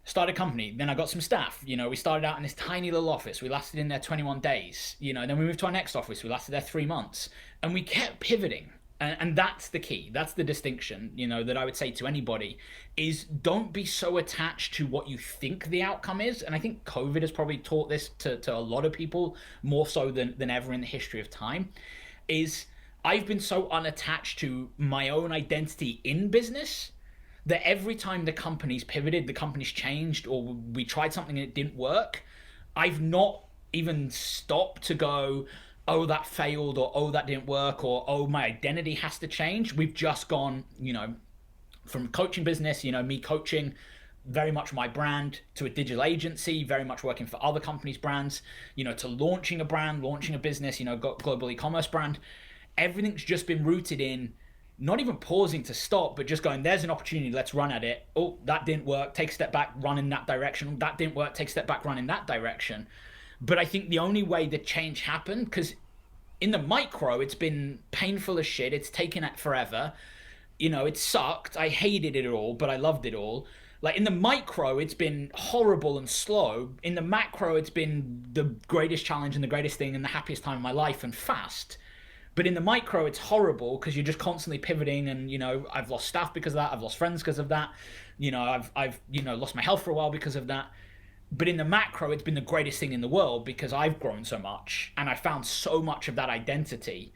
Started a company. Then I got some staff. We started out in this tiny little office. We lasted in there 21 days. Then we moved to our next office. We lasted there 3 months. And we kept pivoting. And that's the key. That's the distinction, that I would say to anybody is don't be so attached to what you think the outcome is. And I think COVID has probably taught this to a lot of people more so than ever in the history of time, is I've been so unattached to my own identity in business that every time the company's pivoted, the company's changed, or we tried something and it didn't work, I've not even stopped to go, oh, that failed, or oh, that didn't work, or oh, my identity has to change. We've just gone, from coaching business, me coaching, very much my brand, to a digital agency, very much working for other companies' brands, to launching a brand, launching a business, global e-commerce brand. Everything's just been rooted in not even pausing to stop, but just going, there's an opportunity, let's run at it. Oh, that didn't work, take a step back, run in that direction. That didn't work, take a step back, run in that direction. But I think the only way the change happened, because in the micro, it's been painful as shit. It's taken it forever. It sucked. I hated it all, but I loved it all. Like in the micro, it's been horrible and slow. In the macro, it's been the greatest challenge and the greatest thing and the happiest time of my life and fast. But in the micro, it's horrible because you're just constantly pivoting, and I've lost staff because of that. I've lost friends because of that. I've lost my health for a while because of that. But in the macro, it's been the greatest thing in the world because I've grown so much and I found so much of that identity.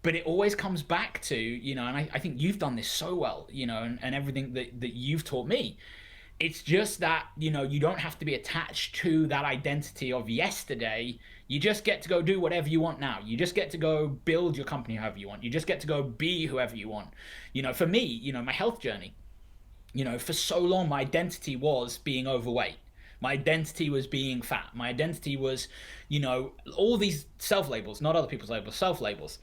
But it always comes back to, and I think you've done this so well, and everything that you've taught me. It's just that, you don't have to be attached to that identity of yesterday. You just get to go do whatever you want now. You just get to go build your company however you want. You just get to go be whoever you want. For me, my health journey, for so long, my identity was being overweight. My identity was being fat. My identity was, all these self-labels, not other people's labels, self-labels.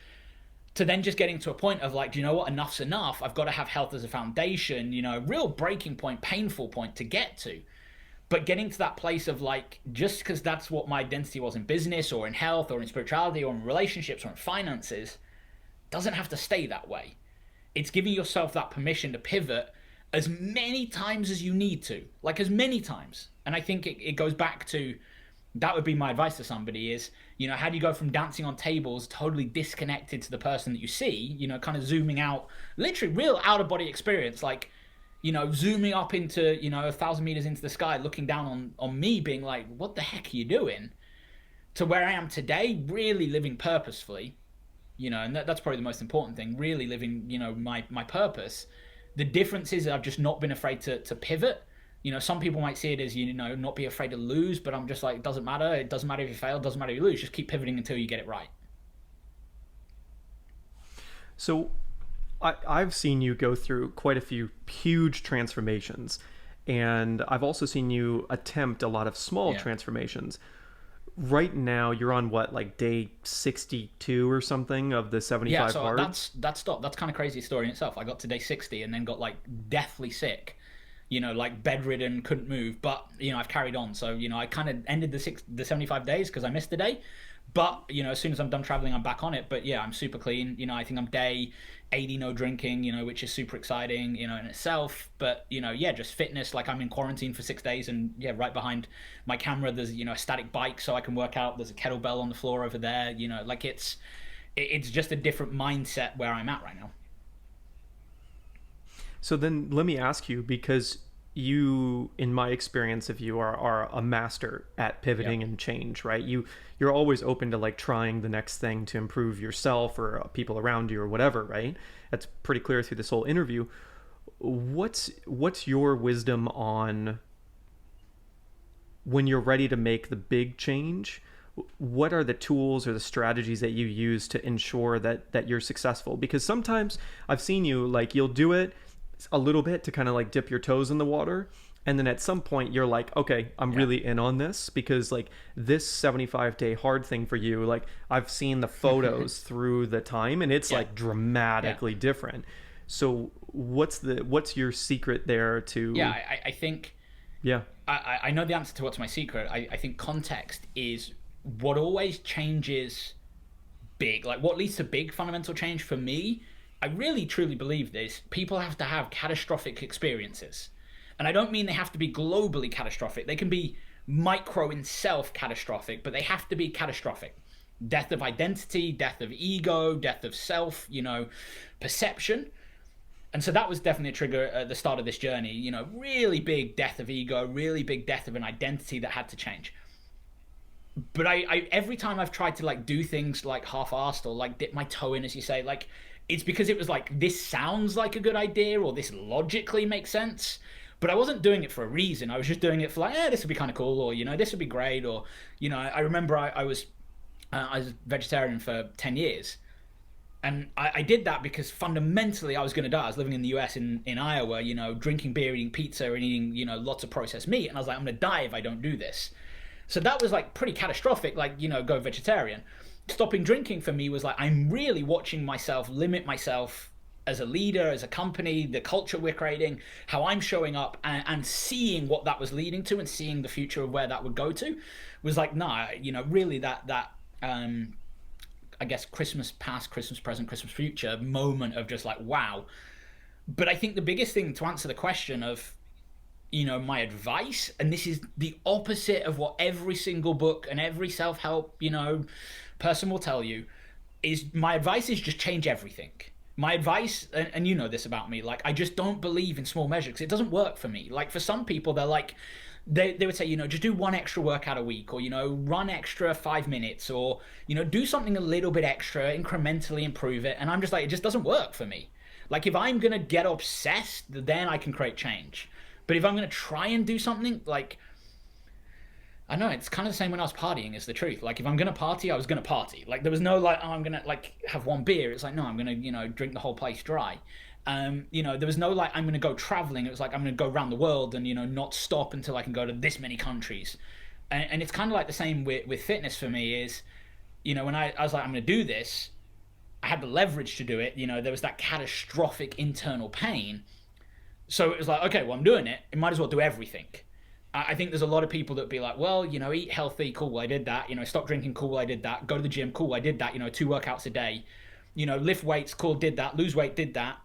To then just getting to a point of like, do you know what, enough's enough. I've got to have health as a foundation, real breaking point, painful point to get to. But getting to that place of like, just because that's what my identity was in business or in health or in spirituality or in relationships or in finances, doesn't have to stay that way. It's giving yourself that permission to pivot as many times as you need to, like as many times. And I think it goes back to, that would be my advice to somebody is, how do you go from dancing on tables totally disconnected to the person that you see, kind of zooming out, literally real out of body experience, like, zooming up into, 1,000 meters into the sky, looking down on me being like, what the heck are you doing? To where I am today, really living purposefully, and that's probably the most important thing, really living, my purpose. The difference is that I've just not been afraid to pivot. Some people might see it as, not be afraid to lose, but I'm just like, it doesn't matter. It doesn't matter if you fail. It doesn't matter if you lose. Just keep pivoting until you get it right. So I've seen you go through quite a few huge transformations, and I've also seen you attempt a lot of small transformations. right now you're on what, like day 62 or something of the Yeah, 75 so hard? that's kind of crazy story in itself. I got to day 60 and then got like deathly sick, like bedridden, couldn't move. But I've carried on. So I kind of ended the 75 days because I missed a day. But as soon as I'm done traveling, I'm back on it. But yeah, I'm super clean. I think I'm day 80 no drinking. which is super exciting. In itself. But yeah, just fitness. Like I'm in quarantine for 6 days, and yeah, right behind my camera, there's a static bike so I can work out. There's a kettlebell on the floor over there. Like it's just a different mindset where I'm at right now. So then let me ask you, because you, in my experience of you, are a master at pivoting Yep. and change, right? You're always open to like trying the next thing to improve yourself or people around you or whatever, right? That's pretty clear through this whole interview. What's your wisdom on when you're ready to make the big change? What are the tools or the strategies that you use to ensure that you're successful? Because sometimes I've seen you, like, you'll do it a little bit to kind of like dip your toes in the water, and then at some point you're like, okay, I'm Yeah. really in on this, because like this 75-day hard thing for you, like I've seen the photos through the time and it's Yeah. like Yeah. dramatically different. So what's your secret there Yeah. to? I think Yeah. I know the answer to what's my secret. I think context is what always changes big, like what leads to big fundamental change for me. I really truly believe this. People have to have catastrophic experiences. And I don't mean they have to be globally catastrophic. They can be micro in self catastrophic, but they have to be catastrophic. Death of identity, death of ego, death of self, perception. And so that was definitely a trigger at the start of this journey. Really big death of ego, really big death of an identity that had to change. But I every time I've tried to like do things like half-assed or like dip my toe in, as you say, like it's because it was like this sounds like a good idea or this logically makes sense. But I wasn't doing it for a reason. I was just doing it for like, this would be kind of cool, or this would be great, or I remember I was vegetarian for 10 years, and I did that because fundamentally I was going to die. I was living in the US in Iowa, drinking beer, eating pizza, and eating lots of processed meat, and I was like, I'm going to die if I don't do this. So that was like pretty catastrophic, like, go vegetarian. Stopping drinking for me was like, I'm really watching myself limit myself as a leader, as a company, the culture we're creating, how I'm showing up, and seeing what that was leading to and seeing the future of where that would go to was like, nah, really that I guess Christmas past, Christmas present, Christmas future moment of just like, wow. But I think the biggest thing to answer the question of my advice, and this is the opposite of what every single book and every self-help person will tell you, is my advice is just change everything. My advice, and you know this about me, like I just don't believe in small measures because it doesn't work for me. Like for some people, they're like, they would say, just do one extra workout a week, or run extra 5 minutes, or do something a little bit extra, incrementally improve it. And I'm just like, it just doesn't work for me. Like if I'm gonna get obsessed, then I can create change. But if I'm gonna try and do something, like I know it's kind of the same when I was partying, is the truth. Like if I'm gonna party, I was gonna party. Like there was no like, oh, I'm gonna like have one beer. It's like, no, I'm gonna drink the whole place dry. There was no like, I'm gonna go traveling. It was like, I'm gonna go around the world and not stop until I can go to this many countries. And it's kind of like the same with fitness for me. Is when I was like, I'm gonna do this, I had the leverage to do it. There was that catastrophic internal pain. So it was like, okay, well, I'm doing it. I might as well do everything. I think there's a lot of people that be like, well, eat healthy, cool, I did that. Stop drinking, cool, I did that. Go to the gym, cool, I did that. 2 workouts a day. Lift weights, cool, did that. Lose weight, did that.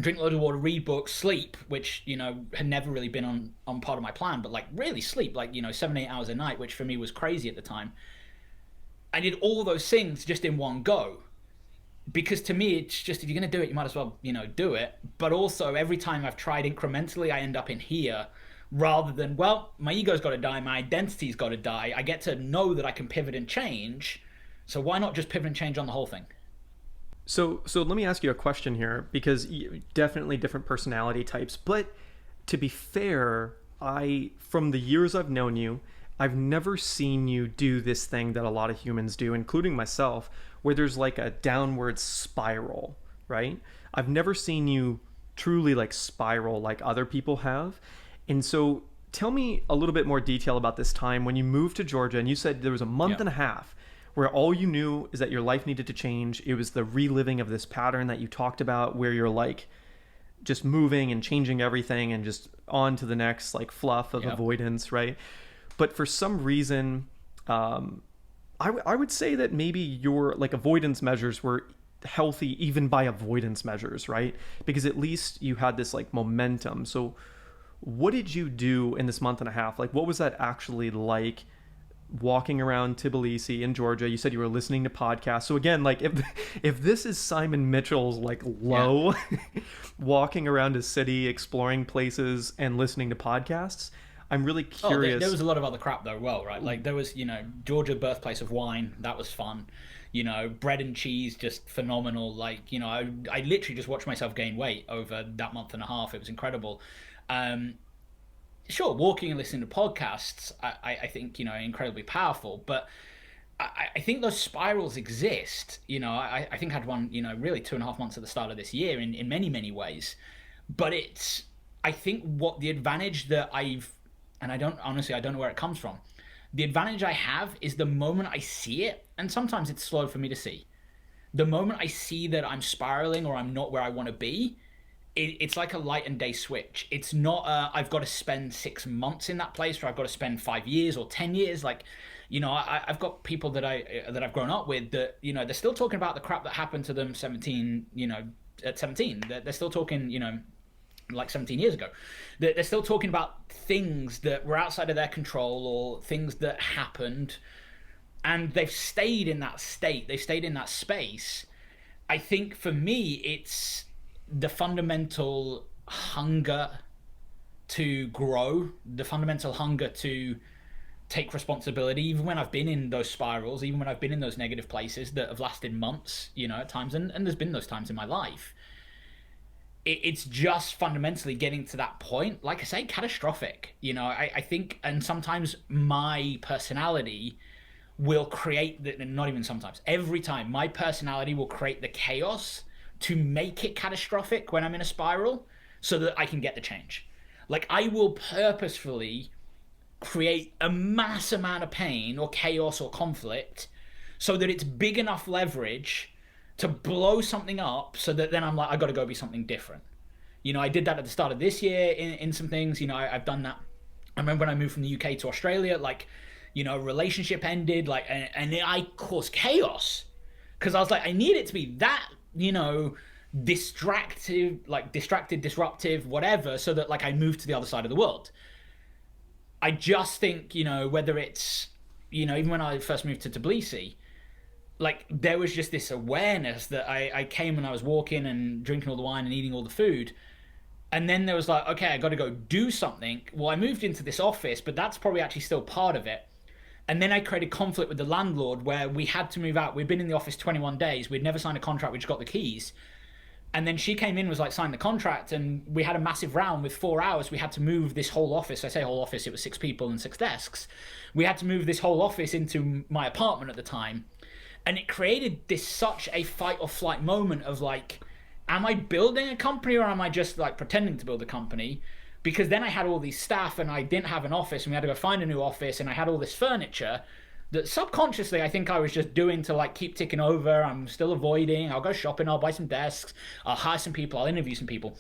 Drink a load of water, read books, sleep, which had never really been on part of my plan, but like really sleep, like 7 8 hours a night, which for me was crazy at the time. I did all those things just in one go, because to me it's just, if you're going to do it, you might as well do it. But also every time I've tried incrementally, I end up in here, rather than, well, my ego's got to die, my identity's got to die. I get to know that I can pivot and change, so why not just pivot and change on the whole thing? So let me ask you a question here, because definitely different personality types, but to be fair, I, from the years I've known you, I've never seen you do this thing that a lot of humans do, including myself, where there's like a downward spiral, right? I've never seen you truly like spiral like other people have. And so tell me a little bit more detail about this time when you moved to Georgia, and you said there was a month Yeah. and a half where all you knew is that your life needed to change. It was the reliving of this pattern that you talked about where you're like just moving and changing everything and just on to the next like fluff of Yep. avoidance, right? But for some reason, I would say that maybe your like avoidance measures were healthy even by avoidance measures, right? Because at least you had this like momentum. So what did you do in this month and a half? Like, what was that actually like? Walking around Tbilisi in Georgia, you said you were listening to podcasts. So again, like if this is Simon Mitchell's like Yeah. low, walking around a city, exploring places, and listening to podcasts, I'm really Oh, there curious. was a lot of other crap though, well, right? Like there was, Georgia, birthplace of wine. That was fun. Bread and cheese, just phenomenal. Like, I literally just watched myself gain weight over that month and a half. It was incredible. Um, sure, walking and listening to podcasts, I think, incredibly powerful. But I think those spirals exist. I think I had one, really 2.5 months at the start of this year in many, many ways. But I think what the advantage that and I don't know where it comes from. The advantage I have is the moment I see it, and sometimes it's slow for me to see. The moment I see that I'm spiraling or I'm not where I want to be, it's like a light and day switch. It's not I've got to spend 6 months in that place, or I've got to spend 5 years or 10 years. Like, I've got people that I've grown up with that they're still talking about the crap that happened to them 17. At 17, they're still talking. Like 17 years ago, they're still talking about things that were outside of their control or things that happened, and they've stayed in that state. They've stayed in that space. I think for me, it's the fundamental hunger to grow, the fundamental hunger to take responsibility, even when I've been in those spirals, even when I've been in those negative places that have lasted months, at times, and there's been those times in my life. It's just fundamentally getting to that point, like I say, catastrophic. I think, and sometimes my personality will create the, not even sometimes, every time, my personality will create the chaos to make it catastrophic when I'm in a spiral so that I can get the change. Like, I will purposefully create a mass amount of pain or chaos or conflict so that it's big enough leverage to blow something up so that then I'm like, I got to go be something different. I did that at the start of this year in some things. I've done that. I remember when I moved from the UK to Australia, like, a relationship ended, like, and I caused chaos because I was like, I need it to be that, distracted, disruptive, whatever, so that like I move to the other side of the world. I just think, whether it's, even when I first moved to Tbilisi, like there was just this awareness that I came and I was walking and drinking all the wine and eating all the food. And then there was like, okay, I got to go do something. Well, I moved into this office, but that's probably actually still part of it. And then I created conflict with the landlord where we had to move out. We'd been in the office 21 days. We'd never signed a contract. We just got the keys. And then she came in, was like, sign the contract. And we had a massive round with 4 hours. We had to move this whole office. I say whole office, it was 6 people and 6 desks. We had to move this whole office into my apartment at the time. And it created this such a fight or flight moment of like, am I building a company or am I just like pretending to build a company? Because then I had all these staff and I didn't have an office and we had to go find a new office and I had all this furniture that subconsciously I think I was just doing to like keep ticking over. I'm still avoiding. I'll go shopping. I'll buy some desks. I'll hire some people. I'll interview some people.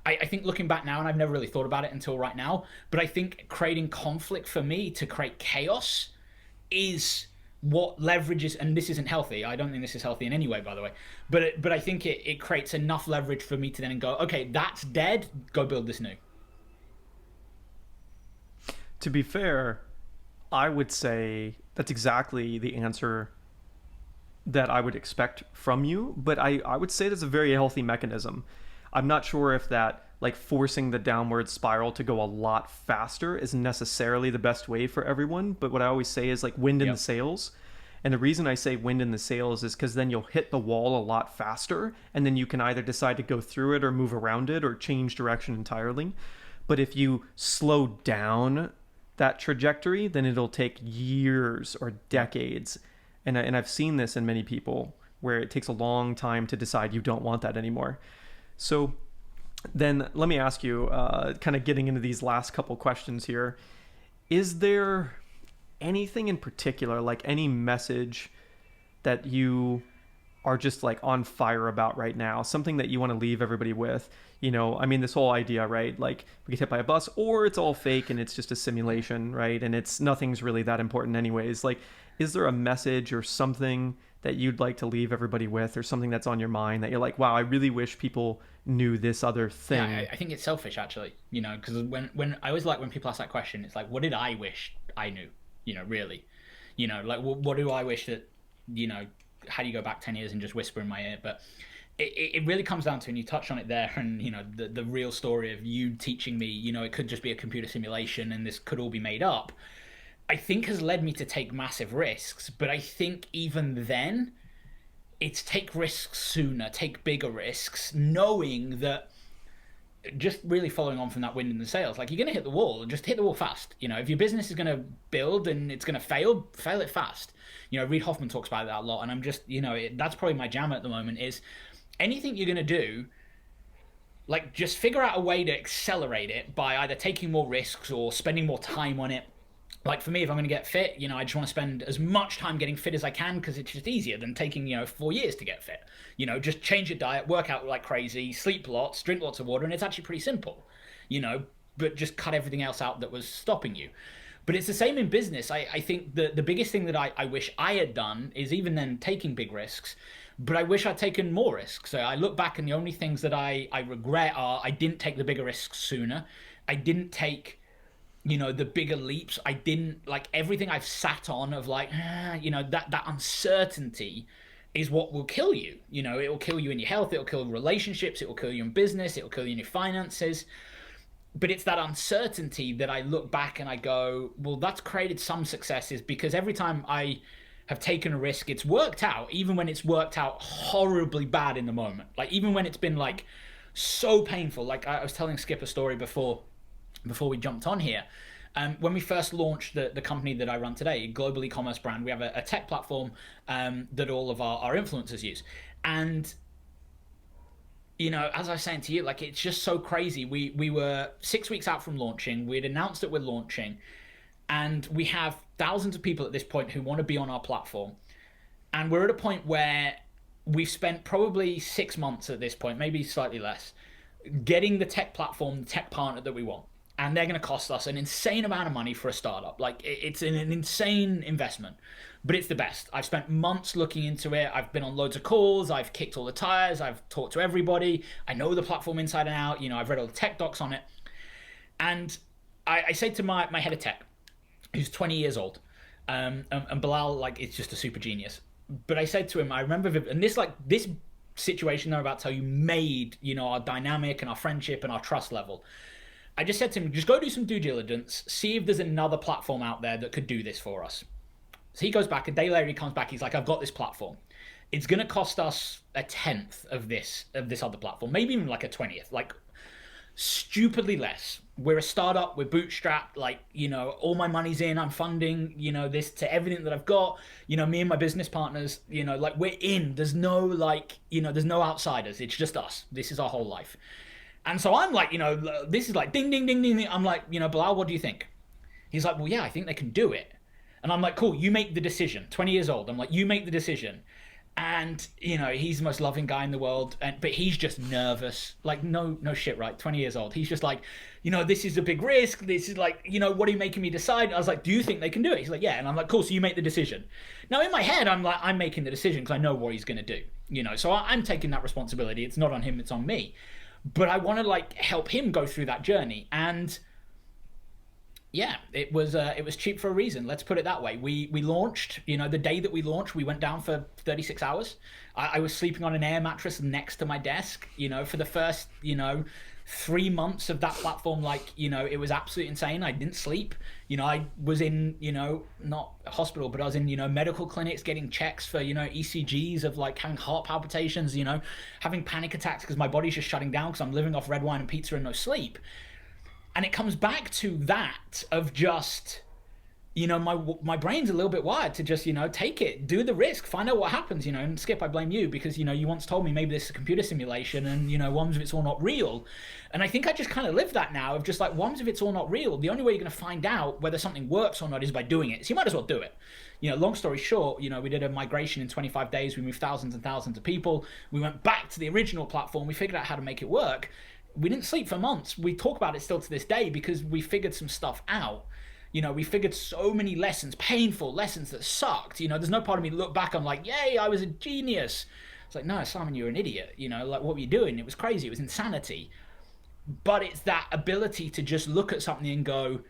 I think looking back now, and I've never really thought about it until right now, but I think creating conflict for me to create chaos is what leverages, and this isn't healthy. I don't think this is healthy in any way, by the way. But I think it creates enough leverage for me to then go, okay, that's dead. Go build this new. To be fair, I would say that's exactly the answer that I would expect from you, but I would say that's a very healthy mechanism. I'm not sure if that like forcing the downward spiral to go a lot faster is necessarily the best way for everyone, but what I always say is like wind in the Yep. sails. And the reason I say wind in the sails is because then you'll hit the wall a lot faster, and then you can either decide to go through it or move around it or change direction entirely. But if you slow down that trajectory, then it'll take years or decades. And I've seen this in many people where it takes a long time to decide you don't want that anymore. So Then let me ask you, kind of getting into these last couple questions here, is there anything in particular, like any message that you are just like on fire about right now, something that you want to leave everybody with? I mean, this whole idea, right? Like we get hit by a bus, or it's all fake and it's just a simulation, right? And it's nothing's really that important anyways. Like, is there a message or something that you'd like to leave everybody with, or something that's on your mind that you're like, wow, I really wish people knew this other Yeah, thing? I think it's selfish actually, because when I always like when people ask that question, it's like, what did I wish I knew? Really, like what do I wish that, you know, how do you go back 10 years and just whisper in my ear? But it really comes down to, and you touched on it there, and the real story of you teaching me, it could just be a computer simulation and this could all be made up. I think has led me to take massive risks, but I think even then, it's take risks sooner, take bigger risks, knowing that just really following on from that wind in the sails, like you're going to hit the wall, just hit the wall fast. If your business is going to build and it's going to fail it fast. Reid Hoffman talks about that a lot, and I'm just, that's probably my jam at the moment is anything you're going to do, like just figure out a way to accelerate it by either taking more risks or spending more time on it. Like for me, if I'm going to get fit, I just want to spend as much time getting fit as I can because it's just easier than taking, 4 years to get fit. Just change your diet, work out like crazy, sleep lots, drink lots of water, and it's actually pretty simple, but just cut everything else out that was stopping you. But it's the same in business. I think the biggest thing that I wish I had done is even then taking big risks, but I wish I'd taken more risks. So I look back and the only things that I regret are I didn't take the bigger risks sooner. I didn't take the bigger leaps. I didn't like everything I've sat on of like, that uncertainty is what will kill you. It will kill you in your health. It will kill relationships. It will kill you in business. It will kill you in your finances. But it's that uncertainty that I look back and I go, well, that's created some successes because every time I have taken a risk, it's worked out, even when it's worked out horribly bad in the moment. Like even when it's been like so painful. Like I was telling Skip a story before we jumped on here. When we first launched the company that I run today, a global e-commerce brand, we have a tech platform that all of our influencers use. And, as I was saying to you, like it's just so crazy. We were 6 weeks out from launching. We'd announced that we're launching. And we have thousands of people at this point who want to be on our platform. And we're at a point where we've spent probably 6 months at this point, maybe slightly less, getting the tech platform, the tech partner that we want. And they're going to cost us an insane amount of money for a startup. Like it's an insane investment, but it's the best. I've spent months looking into it. I've been on loads of calls. I've kicked all the tires. I've talked to everybody. I know the platform inside and out. I've read all the tech docs on it. And I say to my head of tech, who's 20 years old, and Bilal, like, it's just a super genius. But I said to him, I remember, and this situation that I'm about to tell you made, our dynamic and our friendship and our trust level. I just said to him, just go do some due diligence, see if there's another platform out there that could do this for us. So he goes back, a day later he comes back, he's like, I've got this platform. It's going to cost us a tenth of this other platform, maybe even like a 20th, like stupidly less. We're a startup, we're bootstrapped, like, all my money's in, I'm funding, this to everything that I've got, me and my business partners, like we're in, there's no like, there's no outsiders, it's just us. This is our whole life. And so I'm like, this is like ding, ding, ding, ding, ding. I'm like, Bilal, what do you think? He's like, well, yeah, I think they can do it. And I'm like, cool, you make the decision. 20 years old. I'm like, you make the decision. And, he's the most loving guy in the world. But he's just nervous. Like, no shit, right? 20 years old. He's just like, this is a big risk. This is like, what are you making me decide? I was like, do you think they can do it? He's like, yeah. And I'm like, cool, so you make the decision. Now, in my head, I'm like, I'm making the decision because I know what he's going to do. So I'm taking that responsibility. It's not on him, it's on me. But I want to like help him go through that journey. And yeah, it was cheap for a reason. Let's put it that way. We launched, the day that we launched, we went down for 36 hours. I was sleeping on an air mattress next to my desk, for the first, 3 months of that platform. Like, it was absolutely insane. I didn't sleep. I was in, not a hospital, but I was in, medical clinics getting checks for, ECGs of like having heart palpitations, having panic attacks because my body's just shutting down because I'm living off red wine and pizza and no sleep. And it comes back to that of just, my brain's a little bit wired to just, take it, do the risk, find out what happens, and Skip, I blame you because, you once told me maybe this is a computer simulation and, ones of it's all not real. And I think I just kind of live that now of just like, ones of it's all not real. The only way you're going to find out whether something works or not is by doing it. So you might as well do it. Long story short, we did a migration in 25 days. We moved thousands and thousands of people. We went back to the original platform. We figured out how to make it work. We didn't sleep for months. We talk about it still to this day because we figured some stuff out. We figured so many lessons, painful lessons that sucked. There's no part of me that look back, I'm like, yay, I was a genius. It's like, no, Simon, you're an idiot. Like, what were you doing? It was crazy. It was insanity. But it's that ability to just look at something and go,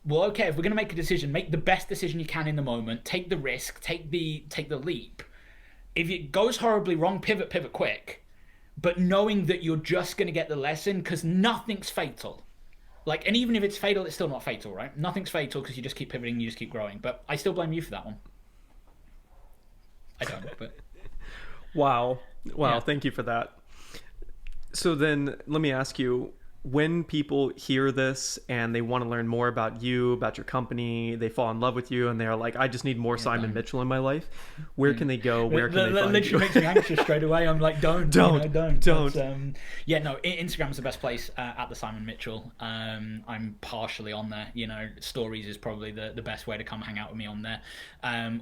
well, okay, if we're going to make a decision, make the best decision you can in the moment, take the risk, take the leap. If it goes horribly wrong, pivot quick. But knowing that you're just going to get the lesson, because nothing's fatal. Like, and even if it's fatal, it's still not fatal, right? Nothing's fatal because you just keep pivoting, you just keep growing. But I still blame you for that one. I don't, but... Wow. Yeah. Thank you for that. So then let me ask you, when people hear this and they want to learn more about you, about your company, they fall in love with you and they're like, I just need more Simon Mitchell in my life, where can they go? Where can they find you? That literally makes me anxious straight away. I'm like, don't. But, Instagram's the best place at the Simon Mitchell. I'm partially on there. Stories is probably the best way to come hang out with me on there.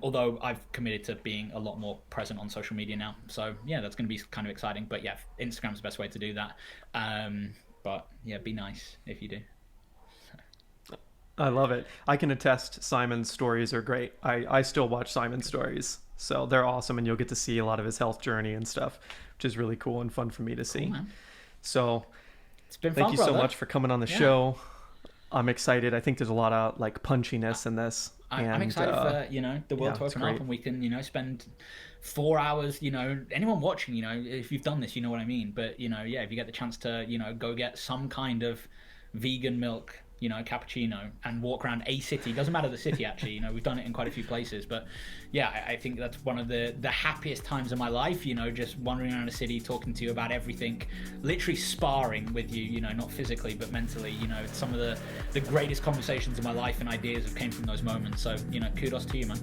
Although I've committed to being a lot more present on social media now. So yeah, that's going to be kind of exciting. But yeah, Instagram's the best way to do that. But yeah, be nice if you do. I love it. I can attest Simon's stories are great. I still watch Simon's stories. So they're awesome, and you'll get to see a lot of his health journey and stuff, which is really cool and fun for me to see. Cool, So it's been thank fun, you brother. so much for coming on the show. I'm excited. I think there's a lot of like punchiness in this. I'm excited for the world to open up and we can spend 4 hours. Anyone watching, if you've done this, you know what I mean. But if you get the chance to go get some kind of vegan milk, cappuccino, and walk around a city. Doesn't matter the city actually. We've done it in quite a few places, but yeah, I think that's one of the happiest times of my life. Just wandering around a city, talking to you about everything, literally sparring with you. Not physically but mentally. Some of the greatest conversations of my life and ideas have came from those moments. So kudos to you, man.